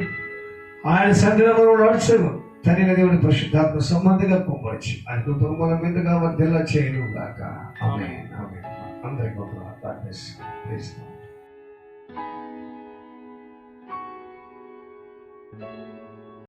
Speaker 1: ఆయన సన్నిధిలో నడుచును తండ్రి దేవుడి పరిశుద్ధాత్మ సంబంధిగా పొందవచ్చు. ఆయన కుటుంబం మీదుగా వర్ధిల్ల చేయను గాక. ఆమేన్. ఆమేన్. అందరికీ ప్రార్థిస్తాం.